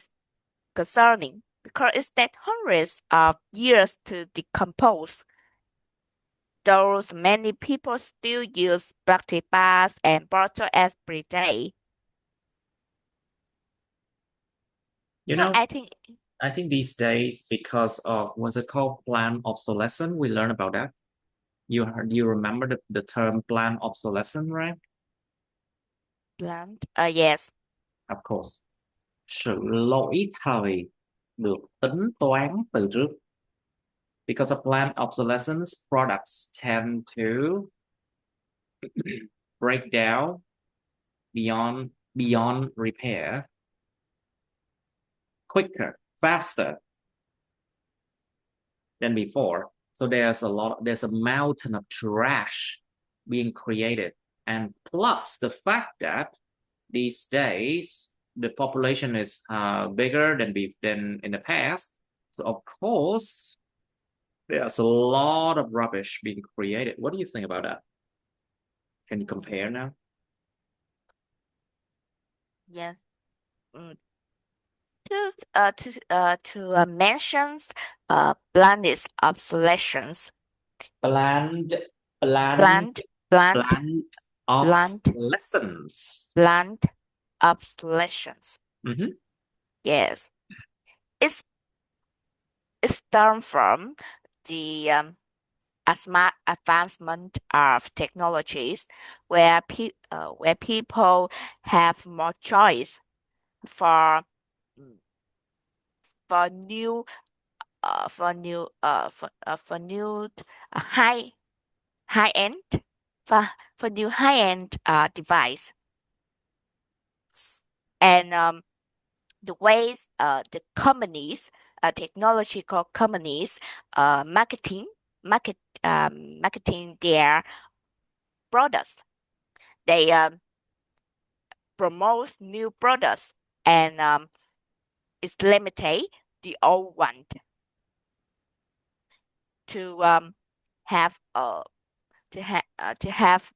concerning because it takes hundreds of years to decompose. Those many people still use plastic bags and bottles every day. You So know, I think these days, because of what's it called, planned obsolescence, we learn about that. You remember the term planned obsolescence, right? plant. Yes. Of course. Sự lỗi thời được tính toán từ trước. Because of planned obsolescence, products tend to break down beyond repair quicker, faster than before. So there's a mountain of trash being created. And plus the fact that these days the population is bigger than in the past. So of course there's a lot of rubbish being created. What do you think about that? Can you compare now? Yes. Mm. To mention planned obsolescence, Planned, planned, planned, planned, planned planned, obsolescence. planned obsolescence. Mhm. Yes, it's it's termed from the advancement of technologies where people have more choice for mm, for new for new high end for for new high end device. And the ways the companies technological companies marketing market marketing their products. They promote new products and it's limited the old one to have to have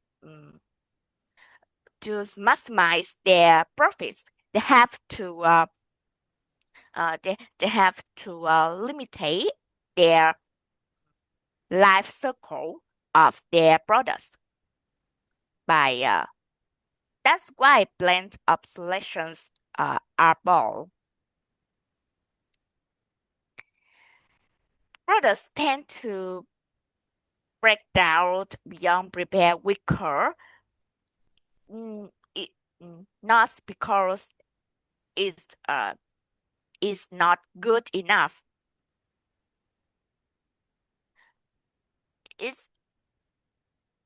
to maximize their profits. They have to they have to limit their life cycle of their products by that's why planned obsolescence are born. Products tend to break down beyond repair weaker, it, not because it's not good enough. It's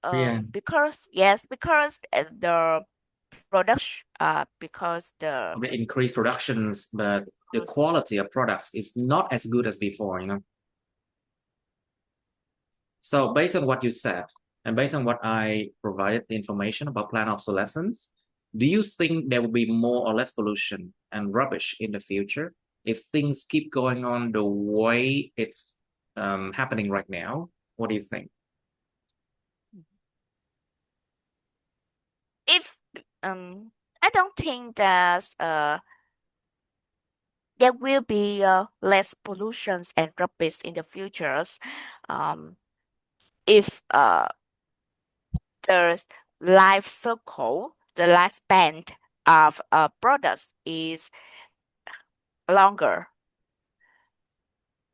Yeah. because yes, because the production because the Of the increased productions, but the quality of products is not as good as before, you know. So based on what you said, and based on what I provided the information about planned obsolescence, do you think there will be more or less pollution and rubbish in the future if things keep going on the way it's happening right now? What do you think? if I don't think that there will be less pollutions and rubbish in the futures if the life cycle, the lifespan of products is longer.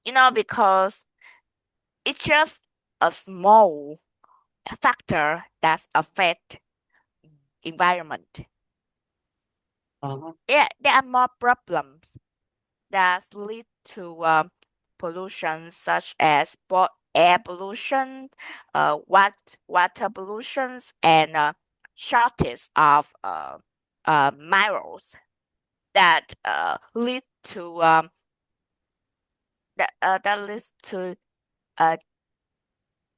You know, because it's just a small factor that affect environment. Yeah, there are more problems that lead to pollution, such as air pollution, water pollutions, and shortage of minerals that lead to that leads to uh,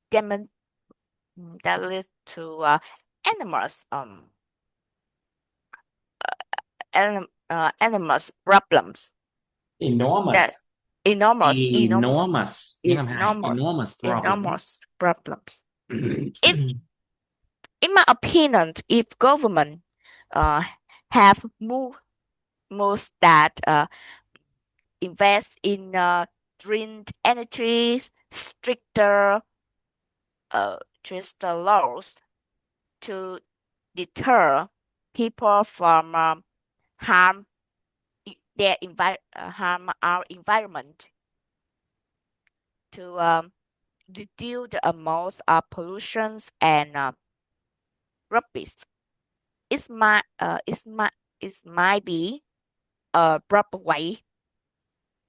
demon that leads to animals animals problems that Enormous, enormous enormous, nghe làm hại, enormous enormous problem. enormous problems. If in my opinion, if government uh, have moves that invest in green energy, stricter stricter laws to deter people from harm harm our environment, to reduce the amount of pollutions and rubbish. It might be a proper way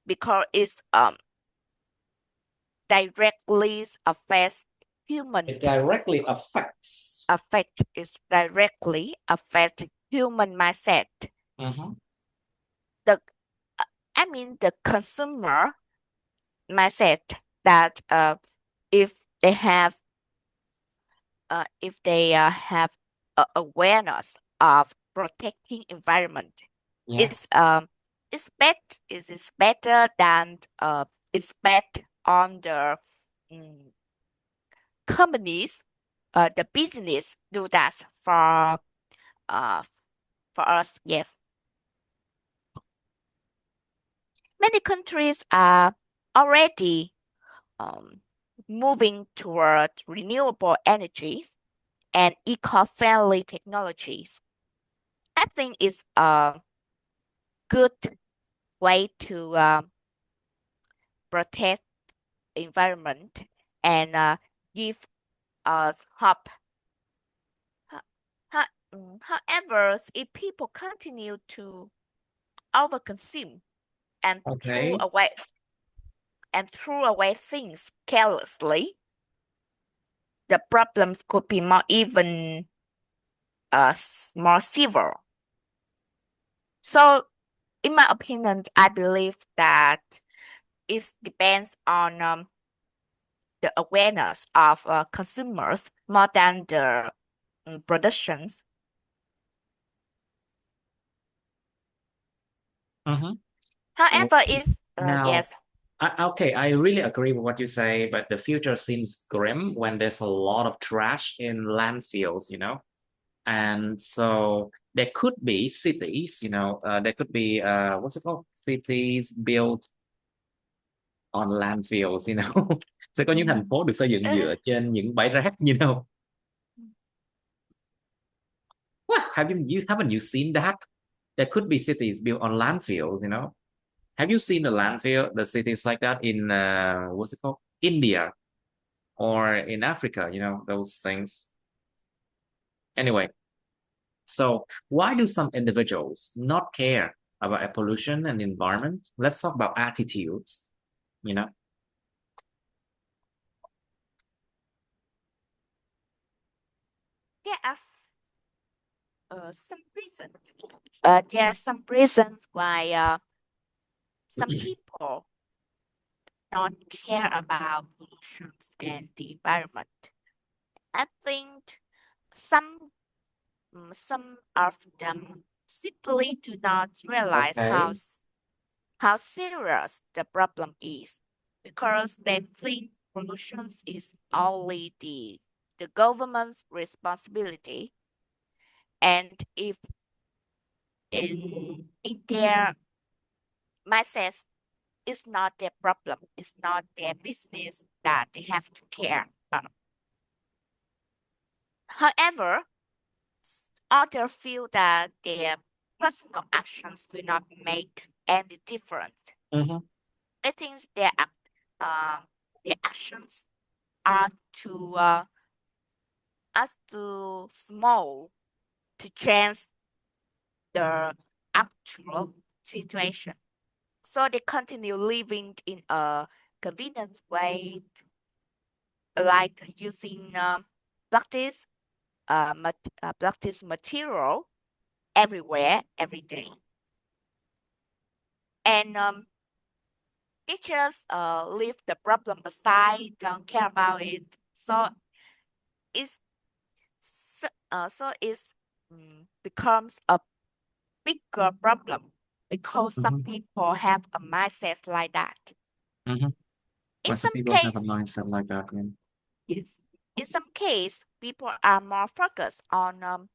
because it's directly affects human It directly affects. directly affect human mindset. Mhm. The I mean the consumer mindset that if they have have awareness of protecting environment, it's Yes. it's better than it's bet on the mm, companies, the business do that uh for us. Yes. Many countries are already moving toward renewable energies and eco-friendly technologies. I think it's a good way to protect environment and give us hope. However, if people continue to overconsume and throw Okay. away things carelessly, the problems could be more severe. So, in my opinion, I believe that it depends on the awareness of consumers more than the productions. However, if Now, yes, okay, I really agree with what you say, but the future seems grim when there's a lot of trash in landfills, and so there could be cities, there could be what's it called? Cities built on landfills, sẽ có những thành phố được xây dựng dựa trên những bãi rác, What? Haven't you seen that? There could be cities built on landfills, Have you seen the landfill, the cities like that in what's it called? India or in Africa, those things. Anyway, so why do some individuals not care about air pollution and environment? Let's talk about attitudes, there are some reasons. There are some reasons why some people don't care about pollution and the environment. I think some some of them simply do not realize Okay. how serious the problem is because they think pollution is only the government's responsibility, and if in their mindset it's not their problem, it's not their business that they have to care about. However, others feel that their personal actions will not make any difference. Mm-hmm. I think their actions are too small to change the actual situation. So they continue living in a convenient way, like using practice material everywhere, every day. And they just leave the problem aside, don't care about it. It's so becomes a bigger problem because some Mm-hmm. people have a mindset like that. Mm-hmm. In Why some some people have a case, mindset like that? Yeah. yes. In some case, people are more focused on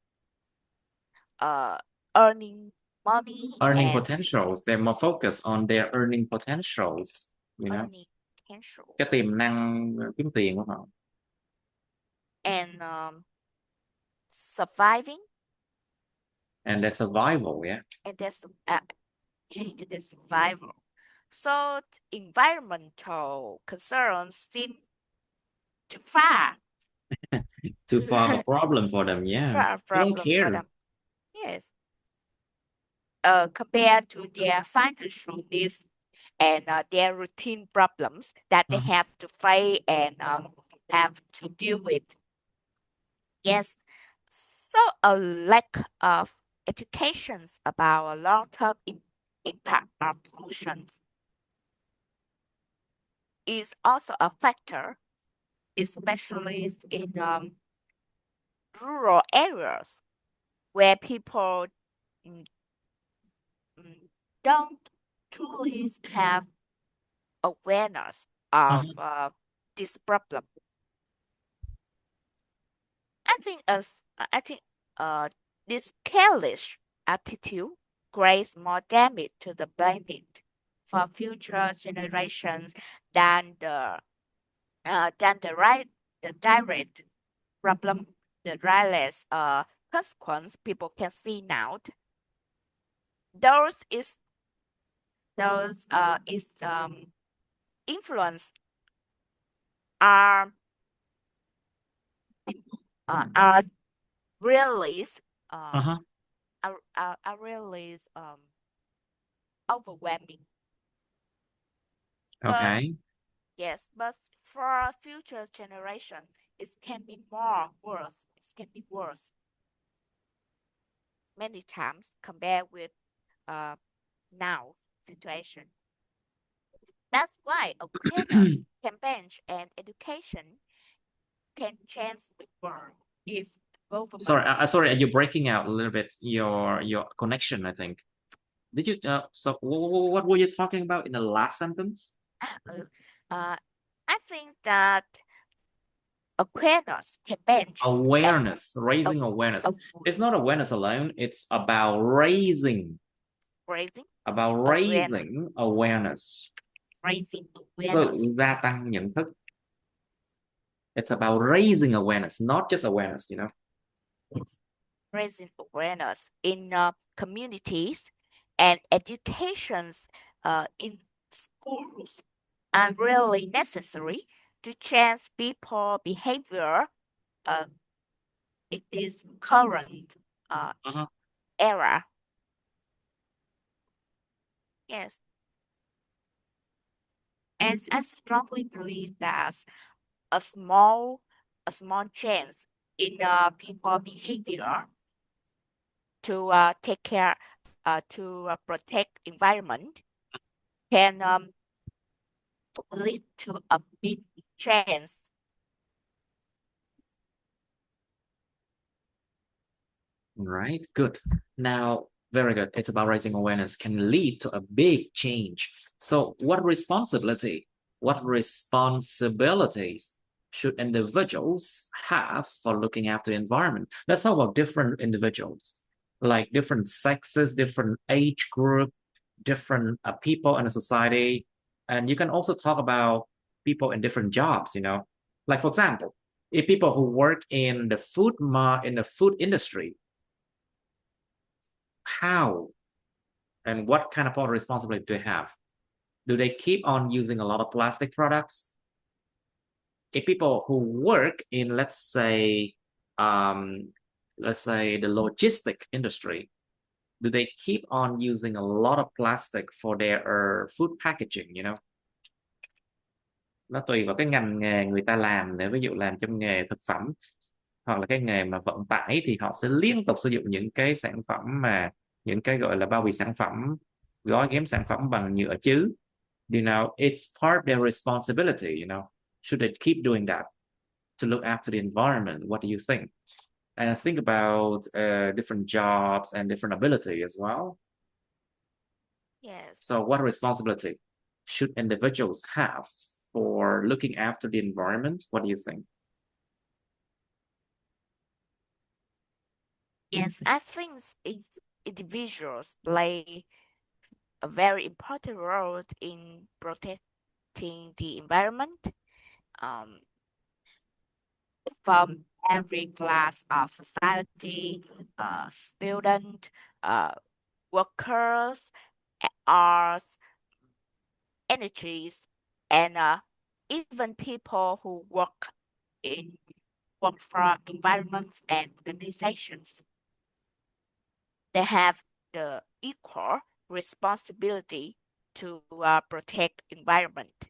uh earning money Earning and potentials, they're more focused on their earning potentials, earning potential cái tiềm năng kiếm tiền của họ. and surviving, And their survival, yeah. and the survival. So environmental concerns seem too far Too far of a problem for them, too yeah. far a They don't problem for care. them. Yes. Compared to their financial needs and their routine problems that they Uh-huh. have to face and have to deal with. Yes. So a lack of education about a long-term impact of pollution is also a factor, especially in rural areas where people mm, don't truly have awareness of this problem. I think this careless attitude creates more damage to the planet for future generations than the direct problem, the direct consequence people can see now. Those influence are are really Uh-huh. are really overwhelming. But Okay. yes, but for future generation, it can be more worse. It can be worse many times compared with uh now situation. That's why awareness campaigns and education can change the world if Sorry, government. sorry, you're breaking out a little bit. Your connection, I think. Did you? So what were you talking about in the last sentence? Uh, I think that awareness campaign and Awareness, raising awareness. It's not awareness alone. It's about raising, raising raising awareness. Sự awareness. gia tăng nhận thức. It's about raising awareness, not just awareness, you know. Raising awareness in communities and educations in schools are really necessary to change people behavior in this current Uh-huh. era. Yes, and I strongly believe that a small change in people behavior to take care to protect environment can lead to a big change. Right, good. Now, very good. It's about raising awareness can lead to a big change. So what responsibilities should individuals have for looking after the environment? Let's talk about different individuals, like different sexes, different age group, different people in a society. And you can also talk about people in different jobs, you know, like for example, if people who work in the food industry, how and what kind of responsibility do they have? Do they keep on using a lot of plastic products? If people who work in, let's say the logistic industry, do they keep on using a lot of plastic for their food packaging, you know? Nó tùy vào cái ngành nghề người ta làm. Nếu ví dụ làm trong nghề thực phẩm hoặc là cái nghề mà vận tải thì họ sẽ liên tục sử dụng những cái sản phẩm mà những cái gọi là bao bì sản phẩm, gói ghém sản phẩm bằng nhựa chứ. You know, it's part of their responsibility, you know. Should they keep doing that to look after the environment? What do you think? And think about different jobs and different ability as well. Yes. So what responsibility should individuals have for looking after the environment? What do you think? Yes, I think individuals play a very important role in protecting the environment. From every class of society, student, workers, arts, energies, and even people who work for environments and organizations. They have the equal responsibility to protect environment.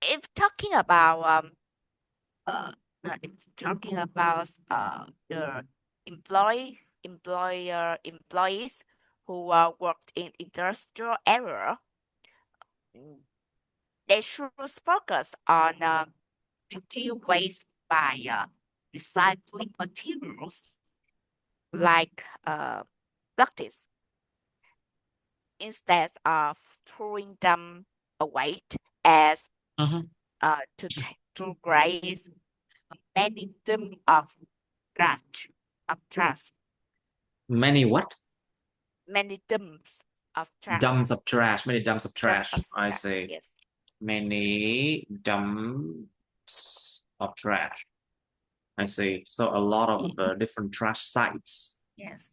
If talking about the employees who worked in industrial area, they should focus on reduce waste by recycling materials like plastics instead of throwing them away as to graze many tons of trash. Many what? Many tons of trash. Dumps of trash. Many dumps of Dump trash. of I trash. see. Yes. Many dumps of trash. I see. So a lot of different trash sites. Yes.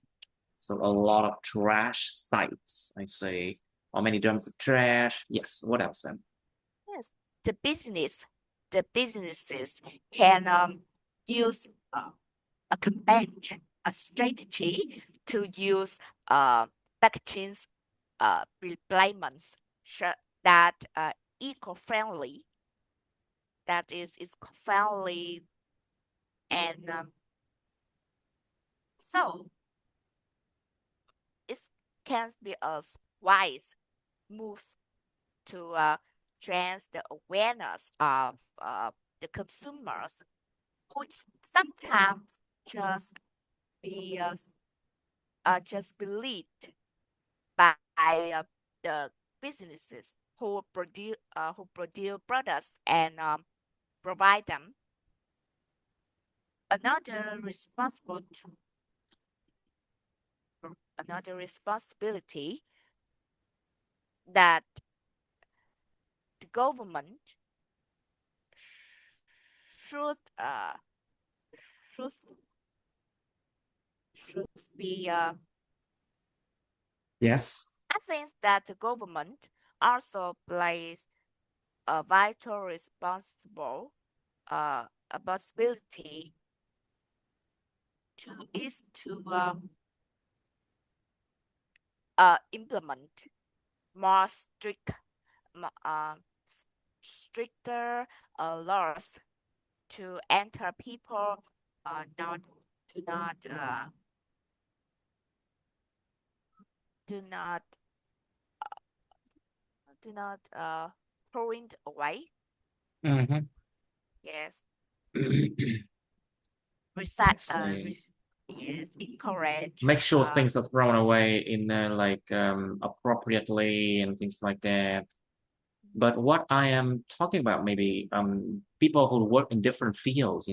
So a lot of trash sites. I see. Or many dumps of trash. Yes. What else then? Yes. The businesses can use a campaign, a strategy to use packaging replacements that eco-friendly, that is eco-friendly, and so it can be a wise move to raise the awareness of the consumers, which sometimes just be just believed by the businesses who produce products and provide them. Another responsible another responsibility that the government should should should be Yes. I think that the government also plays a vital responsibility to implement more stricter laws to enter people not do not do not do not throwing away. Mhm. Yes, Let's recycle. see. Yes, encourage. Make sure things are thrown away in like appropriately and things like that. But what I am talking about, maybe people who work in different fields,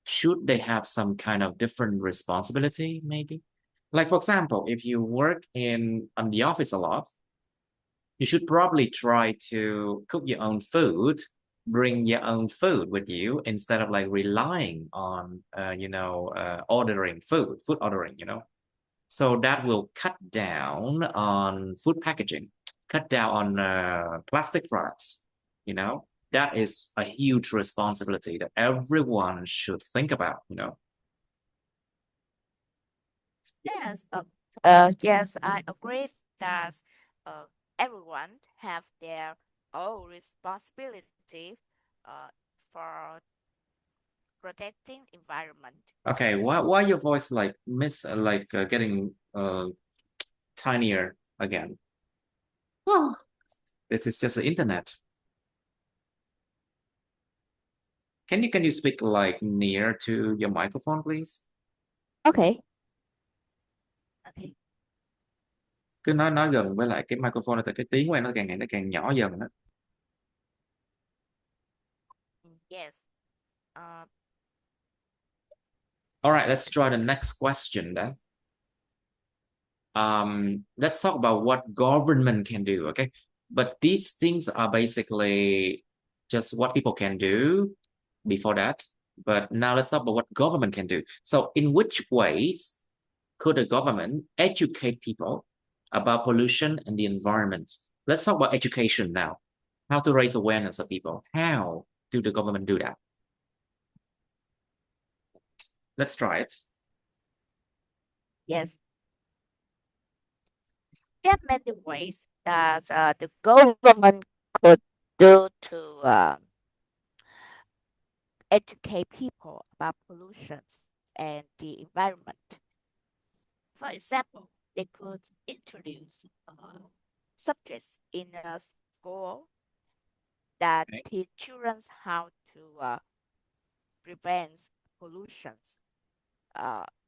should they have some kind of different responsibility, maybe? Like for example, if you work in the office a lot, you should probably try to cook your own food, bring your own food with you instead of like relying on ordering food ordering. So that will cut down on food packaging, cut down on plastic products. That is a huge responsibility that everyone should think about. Yes, I agree that uh, everyone have their own responsibility uh, for protecting environment. Okay, why your voice like getting tinier again? Oh, this is just the internet. Can you speak like near to your microphone, please? Okay. Okay. Cứ nói gần với lại cái microphone thì cái tiếng của em nó càng ngày nó càng nhỏ dần đó. Yes. Uh, All right, let's try the next question then. Let's talk about what government can do, okay? But these things are basically just what people can do before that. But now let's talk about what government can do. So in which ways could the government educate people about pollution and the environment? Let's talk about education now. How to raise awareness of people. How do the government do that? Let's try it. yes. There are many ways that the government could do to educate people about pollutions and the environment. For example, they could introduce subjects in a school that Okay. teach children how to prevent pollutions,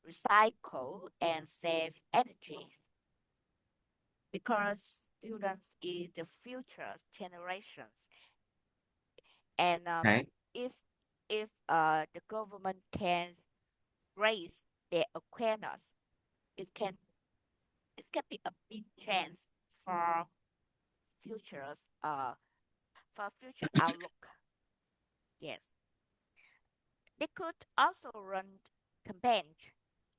recycle, and save energy. Because students is the future generations, and Okay. if the government can raise their awareness, it can be a big chance for futures for future outlook. Yes, they could also run campaigns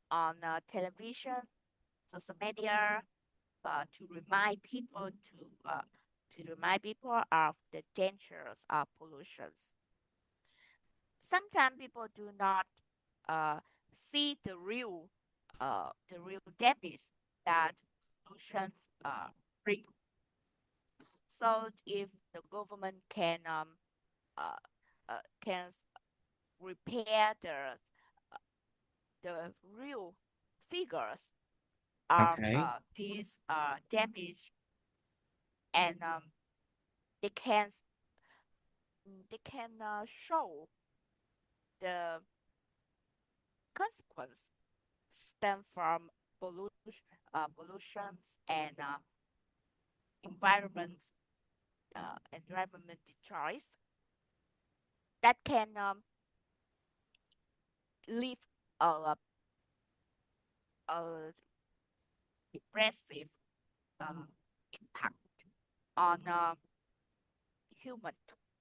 on television, social media, to remind people of the dangers of pollution. Sometimes people do not uh, see the real damage that pollution bring. So if the government uh, can repair the real figures of Okay. these damage, and they can show the consequence stem from pollutions and environment environment choice that can leave a, a depressive impact on human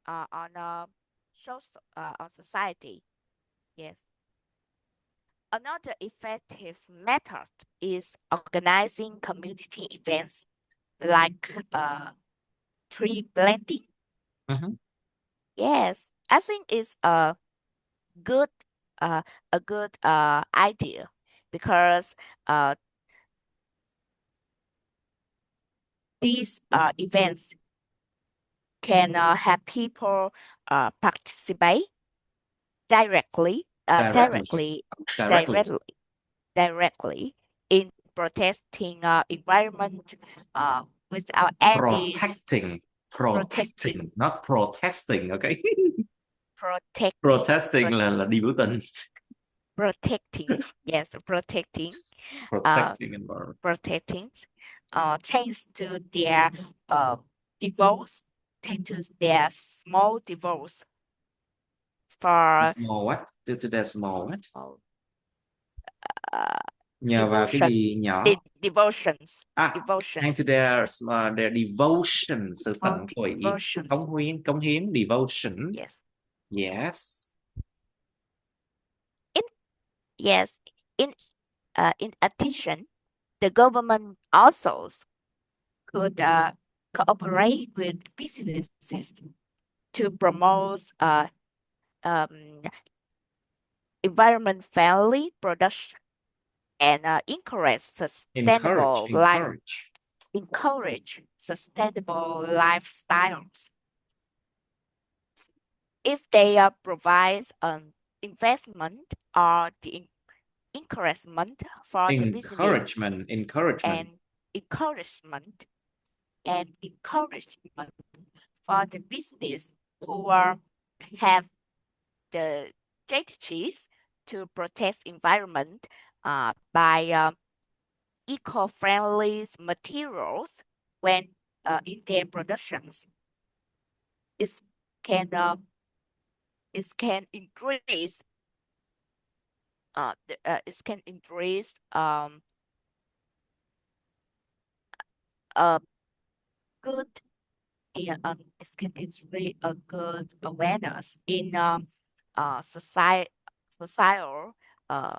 on social on society. Yes. Another effective method is organizing community events like tree planting. Mhm. Yes, I think it's good uh, a good idea because uh, these events can have people participate directly, Directly. Directly. directly, directly in protesting environment without any Protecting. protecting, Protecting, not protesting, okay? protecting, Protesting là đi biểu tình. protecting, yes, protecting, uh, Protecting environment. protecting, thanks to their divorce, thanks to their small divorce The for small what? Due to the small what? small Nhờ vào cái devotion, gì nhỏ? devotions, À, devotion, thanks to their devotion, sự small tận tụy, devotions. cống hiến, devotion. Yes, Yes. in yes, in addition, the government also could cooperate with businesses to promote um, environment-friendly production and encourage sustainable lifestyles. If they provide an investment or the encouragement for the business Encouragement. and encouragement encouragement for the business who have the strategies to protect environment by eco-friendly materials when in their productions. It can it can increase it can increase a good it can increase a good awareness in society societal uh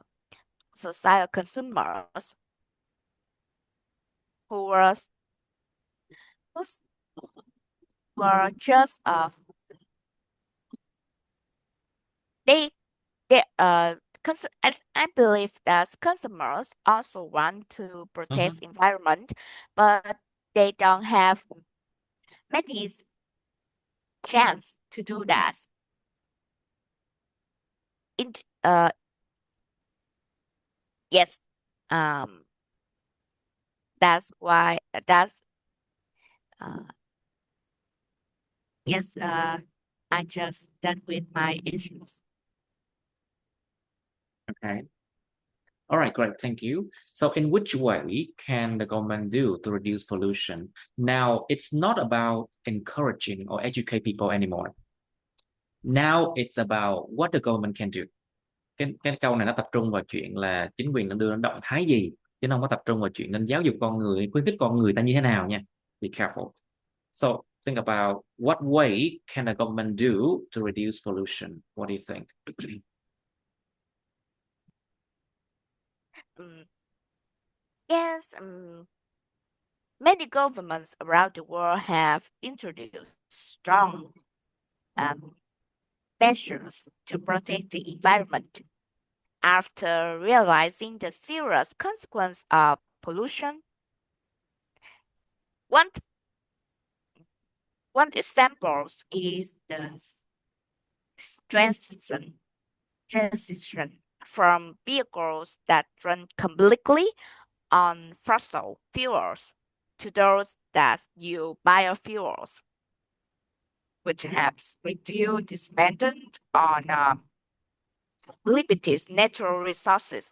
societal consumers who was who's- were just they I believe that consumers also want to protect Mhm. environment, but they don't have many chance to do that. In yes, um, that's why uh, yes, I just done with my issues. Okay. All right, great. Thank you. So in which way can the government do to reduce pollution? Now, it's not about encouraging or educate people anymore. Now it's about what the government can do. Cái câu này nó tập trung vào chuyện là chính quyền nên đưa ra động thái gì, chứ nó không có tập trung vào chuyện nên giáo dục con người, khuyến khích con người ta như thế nào nha. Be careful. So think about what way can a government do to reduce pollution? What do you think? Mm, yes, many governments around the world have introduced strong um, measures to protect the environment. After realizing the serious consequence of pollution, one, one example is the transition, transition from vehicles that run completely on fossil fuels to those that use biofuels, which helps reduce dependence on limited natural resources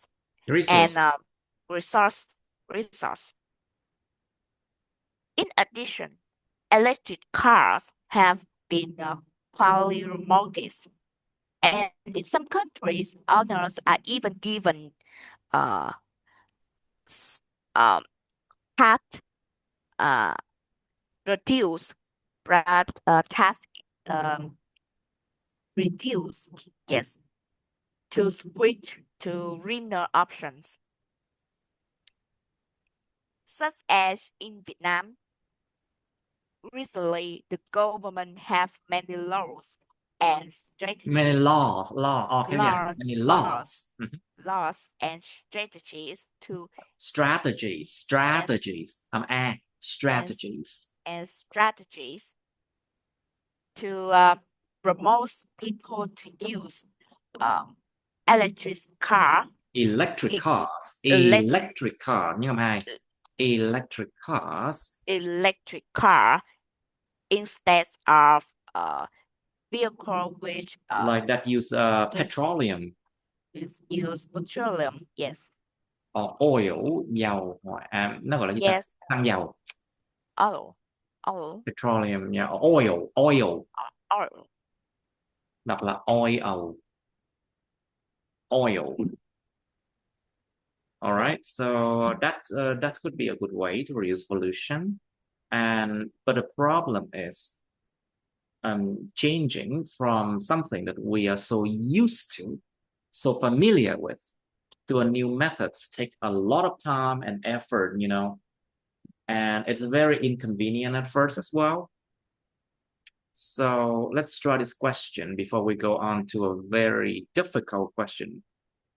and Resource. resource resource. In addition, electric cars have been quietly promoted, and in some countries, owners are even given uh, s- um, tax uh, reduce, but tax um, reduce, yes, to switch to greener options, such as in Vietnam. Recently, the government have many laws and Many strategies, laws. Okay, yeah. laws, Many laws, laws. Mhm. laws and strategies to Strategies. yes, Strategies. and Strategies. strategies to promote people to use um, electric car, Electric e- cars. electric Electric car. Nhưng mà hai. Electric cars. electric car instead of vehicle which Like that use which petroleum is use petroleum. Yes, or oil. Dầu. Nó gọi là gì ta? yes, Xăng dầu. oil, oil, Petroleum. Yeah. Oil. Oil. oil. Đọc là oil. Oil. All Yes, right. So that could be a good way to reduce pollution. But the problem is changing from something that we are so used to, so familiar with, to a new methods take a lot of time and effort, and it's very inconvenient at first as well. So let's try this question before we go on to a very difficult question.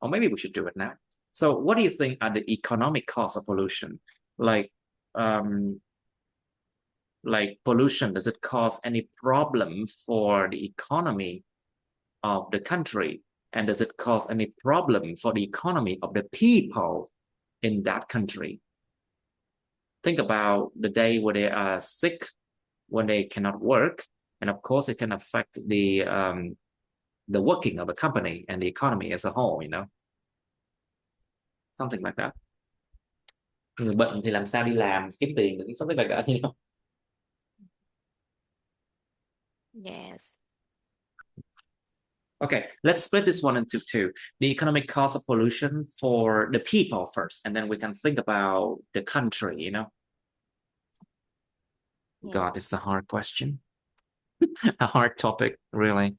Or maybe we should do it now. So what do you think are the economic costs of pollution? Like, um, like pollution, does it cause any problem for the economy of the country? And does it cause any problem for the economy of the people in that country? Think about the day where they are sick, when they cannot work, and of course it can affect the working of a company and the economy as a whole, something like that. Người bệnh thì làm sao đi làm kiếm tiền được, something like that. yes, Okay, let's split this one into two. The economic cost of pollution for the people first, and then we can think about the country. yes, God, this is a hard question. A hard topic, really.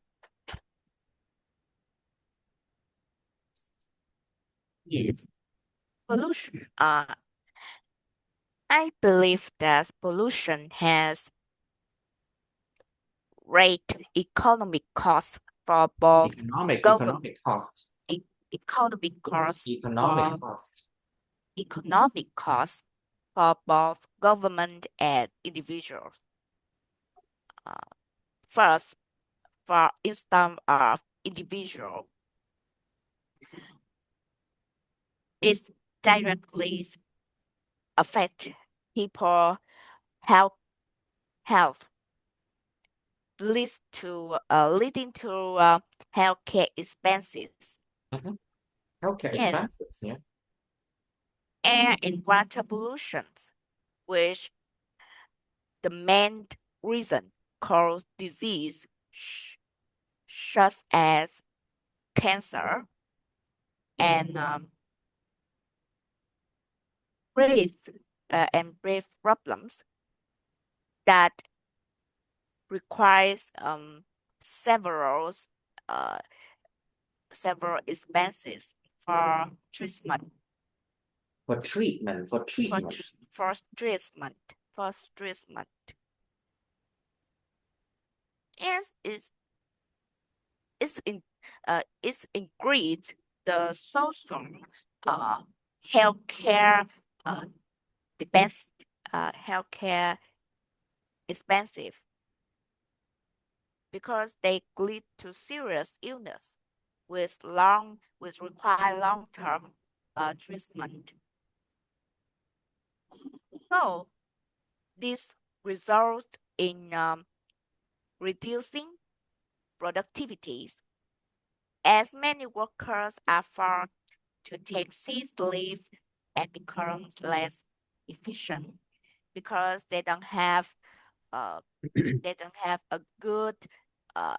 yes. Pollution. I believe that pollution has great economic costs for both government Economic cost. economic costs Economic for cost. economic costs for both government and individuals. Uh, First, for instance of individual, it directly affect people health health leading to healthcare expenses. Mhm. Okay, Yes, expenses, yeah. air and water pollutions, which the main reason cause disease such as cancer and breathe and breath problems. that requires several expenses for treatment. For treatment, for treatment. For treatment. And it increased the social healthcare healthcare expensive because they lead to serious illness with require long-term treatment. So this results in reducing productivities as many workers are forced to take sick leave and become less efficient because they don't have a good uh,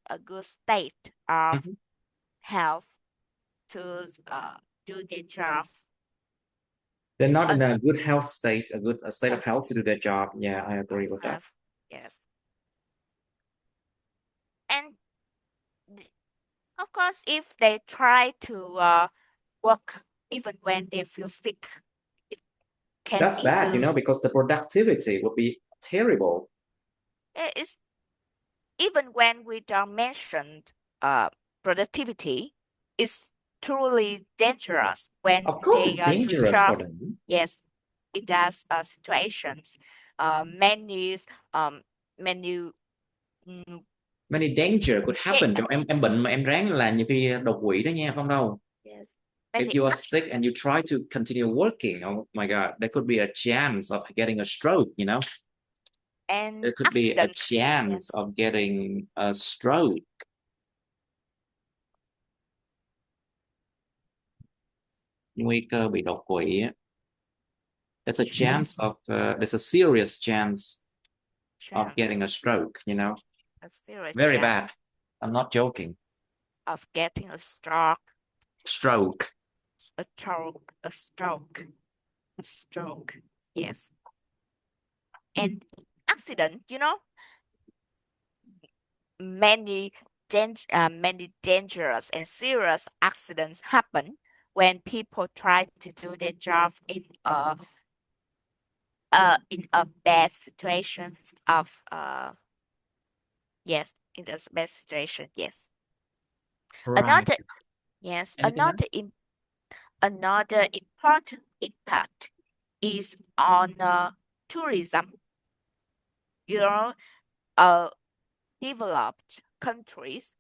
a good state of health to do their job. They're not in a good health state, a good state of health to do their job. Yeah, I agree with that. Yes. And of course, if they try to work even when they feel sick, it can That's bad, because the productivity would be terrible. It's even when we don't mention productivity, it's truly dangerous when Of course, they it's dangerous for job. them. Yes, it does situations. Many Many danger could happen cho em bệnh mà em ráng là nhiều khi đột quỵ đó nha, không đâu. Yes. If you are sick and you try to continue working, oh my God, there could be a chance of getting a stroke, And There could be a chance of getting a stroke. Nguy cơ bị đột quỵ. There's a chance of, there's a serious chance of getting a stroke, A serious Very chance bad. I'm not joking. of getting a stroke. Stroke. A stroke. Yes. And accident, many dangerous and serious accidents happen when people try to do their job in a bad situation of yes, in a bad situation. Yes. Right. Another important impact is on tourism. Developed countries,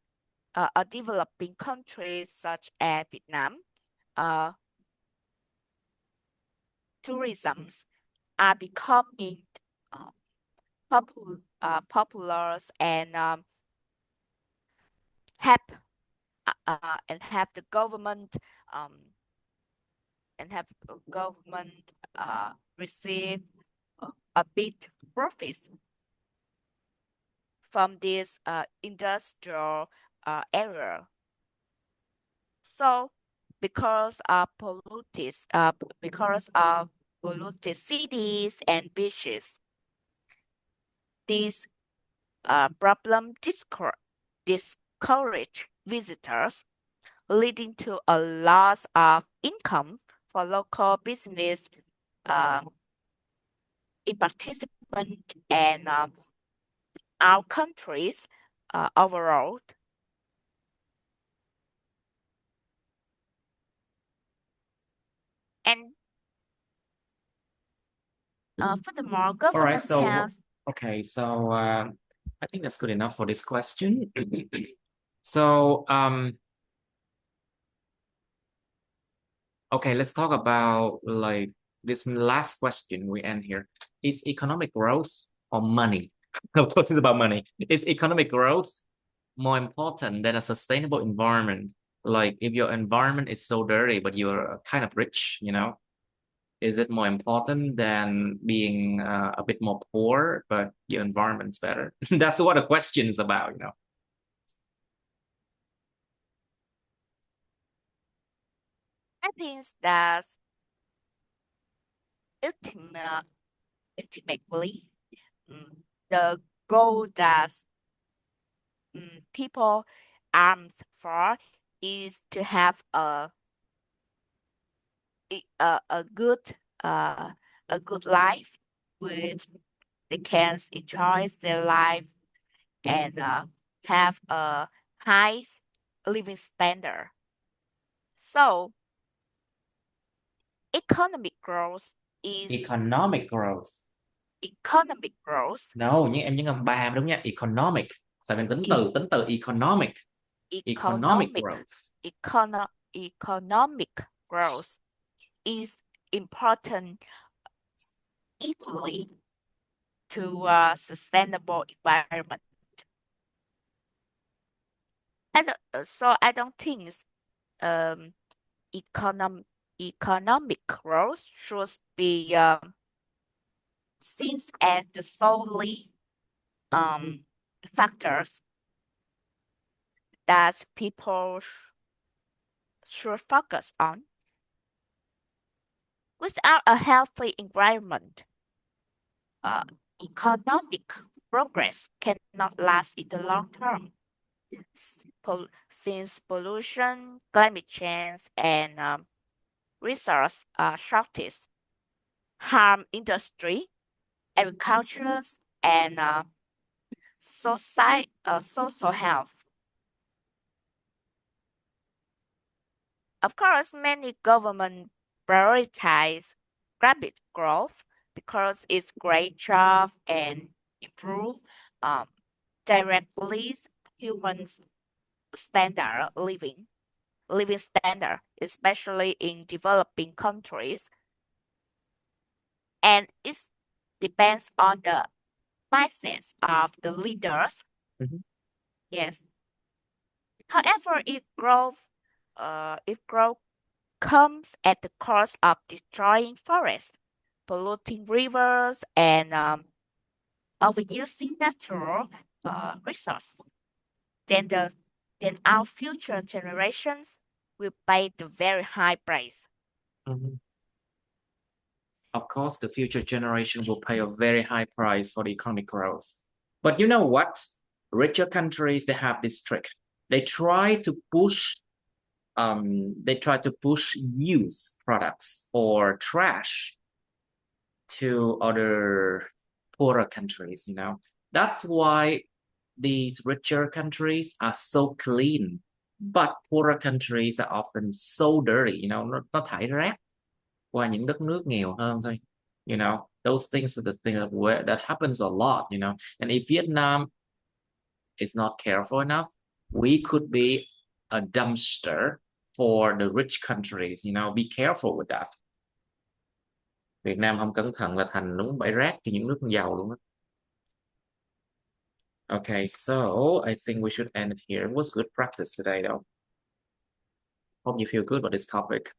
developing countries such as Vietnam, tourisms are becoming popular and have the government receive a big profit from this industrial area. So because of polluted cities and beaches, this problem discourage visitors, leading to a loss of income for local business participant and our countries overall. And furthermore, government has... Okay, so I think that's good enough for this question. So, okay, let's talk about like this last question we end here. Is economic growth or money? Of course, it's about money. Is economic growth more important than a sustainable environment? Like if your environment is so dirty, but you're kind of rich, is it more important than being a bit more poor, but your environment's better? That's what the question is about, I think that ultimately, the goal that people arms for is to have a good a good life, which they can enjoy their life and have a high living standard. So economic growth is Economic growth. economic growth. No, nhưng em nhấn âm 3 đúng nha. Economic. Tại mình tính từ economic. Economic Economic growth. economic growth is important equally to a sustainable environment. So I don't think economic growth should be seen as the solely factors that people should focus on. Without a healthy environment, economic progress cannot last in the long term. Since pollution, climate change, and resource shortage harm industry, agriculture, and social health. Of course, many governments prioritize rapid growth because it's great job and improve directly human standard living standard, especially in developing countries. And it depends on the mindset of the leaders. Yes. However, if growth comes at the cost of destroying forests, polluting rivers, and overusing natural resources, then our future generations will pay the very high price. Of course, the future generation will pay a very high price for the economic growth. But you know what? Richer countries, they have this trick. They try to push used products or trash to other poorer countries, you know. That's why these richer countries are so clean, but poorer countries are often so dirty, you know, nó thải rác qua những đất nước nghèo hơn thôi. You know, those things are the thing that happens a lot, you know. And if Vietnam is not careful enough, we could be a dumpster for the rich countries, you know. Be careful with that. Việt Nam không cẩn thận là thành đúng bãi rác cho những nước giàu luôn á. Okay, so I think we should end it here. It was good practice today, though. Hope you feel good about this topic.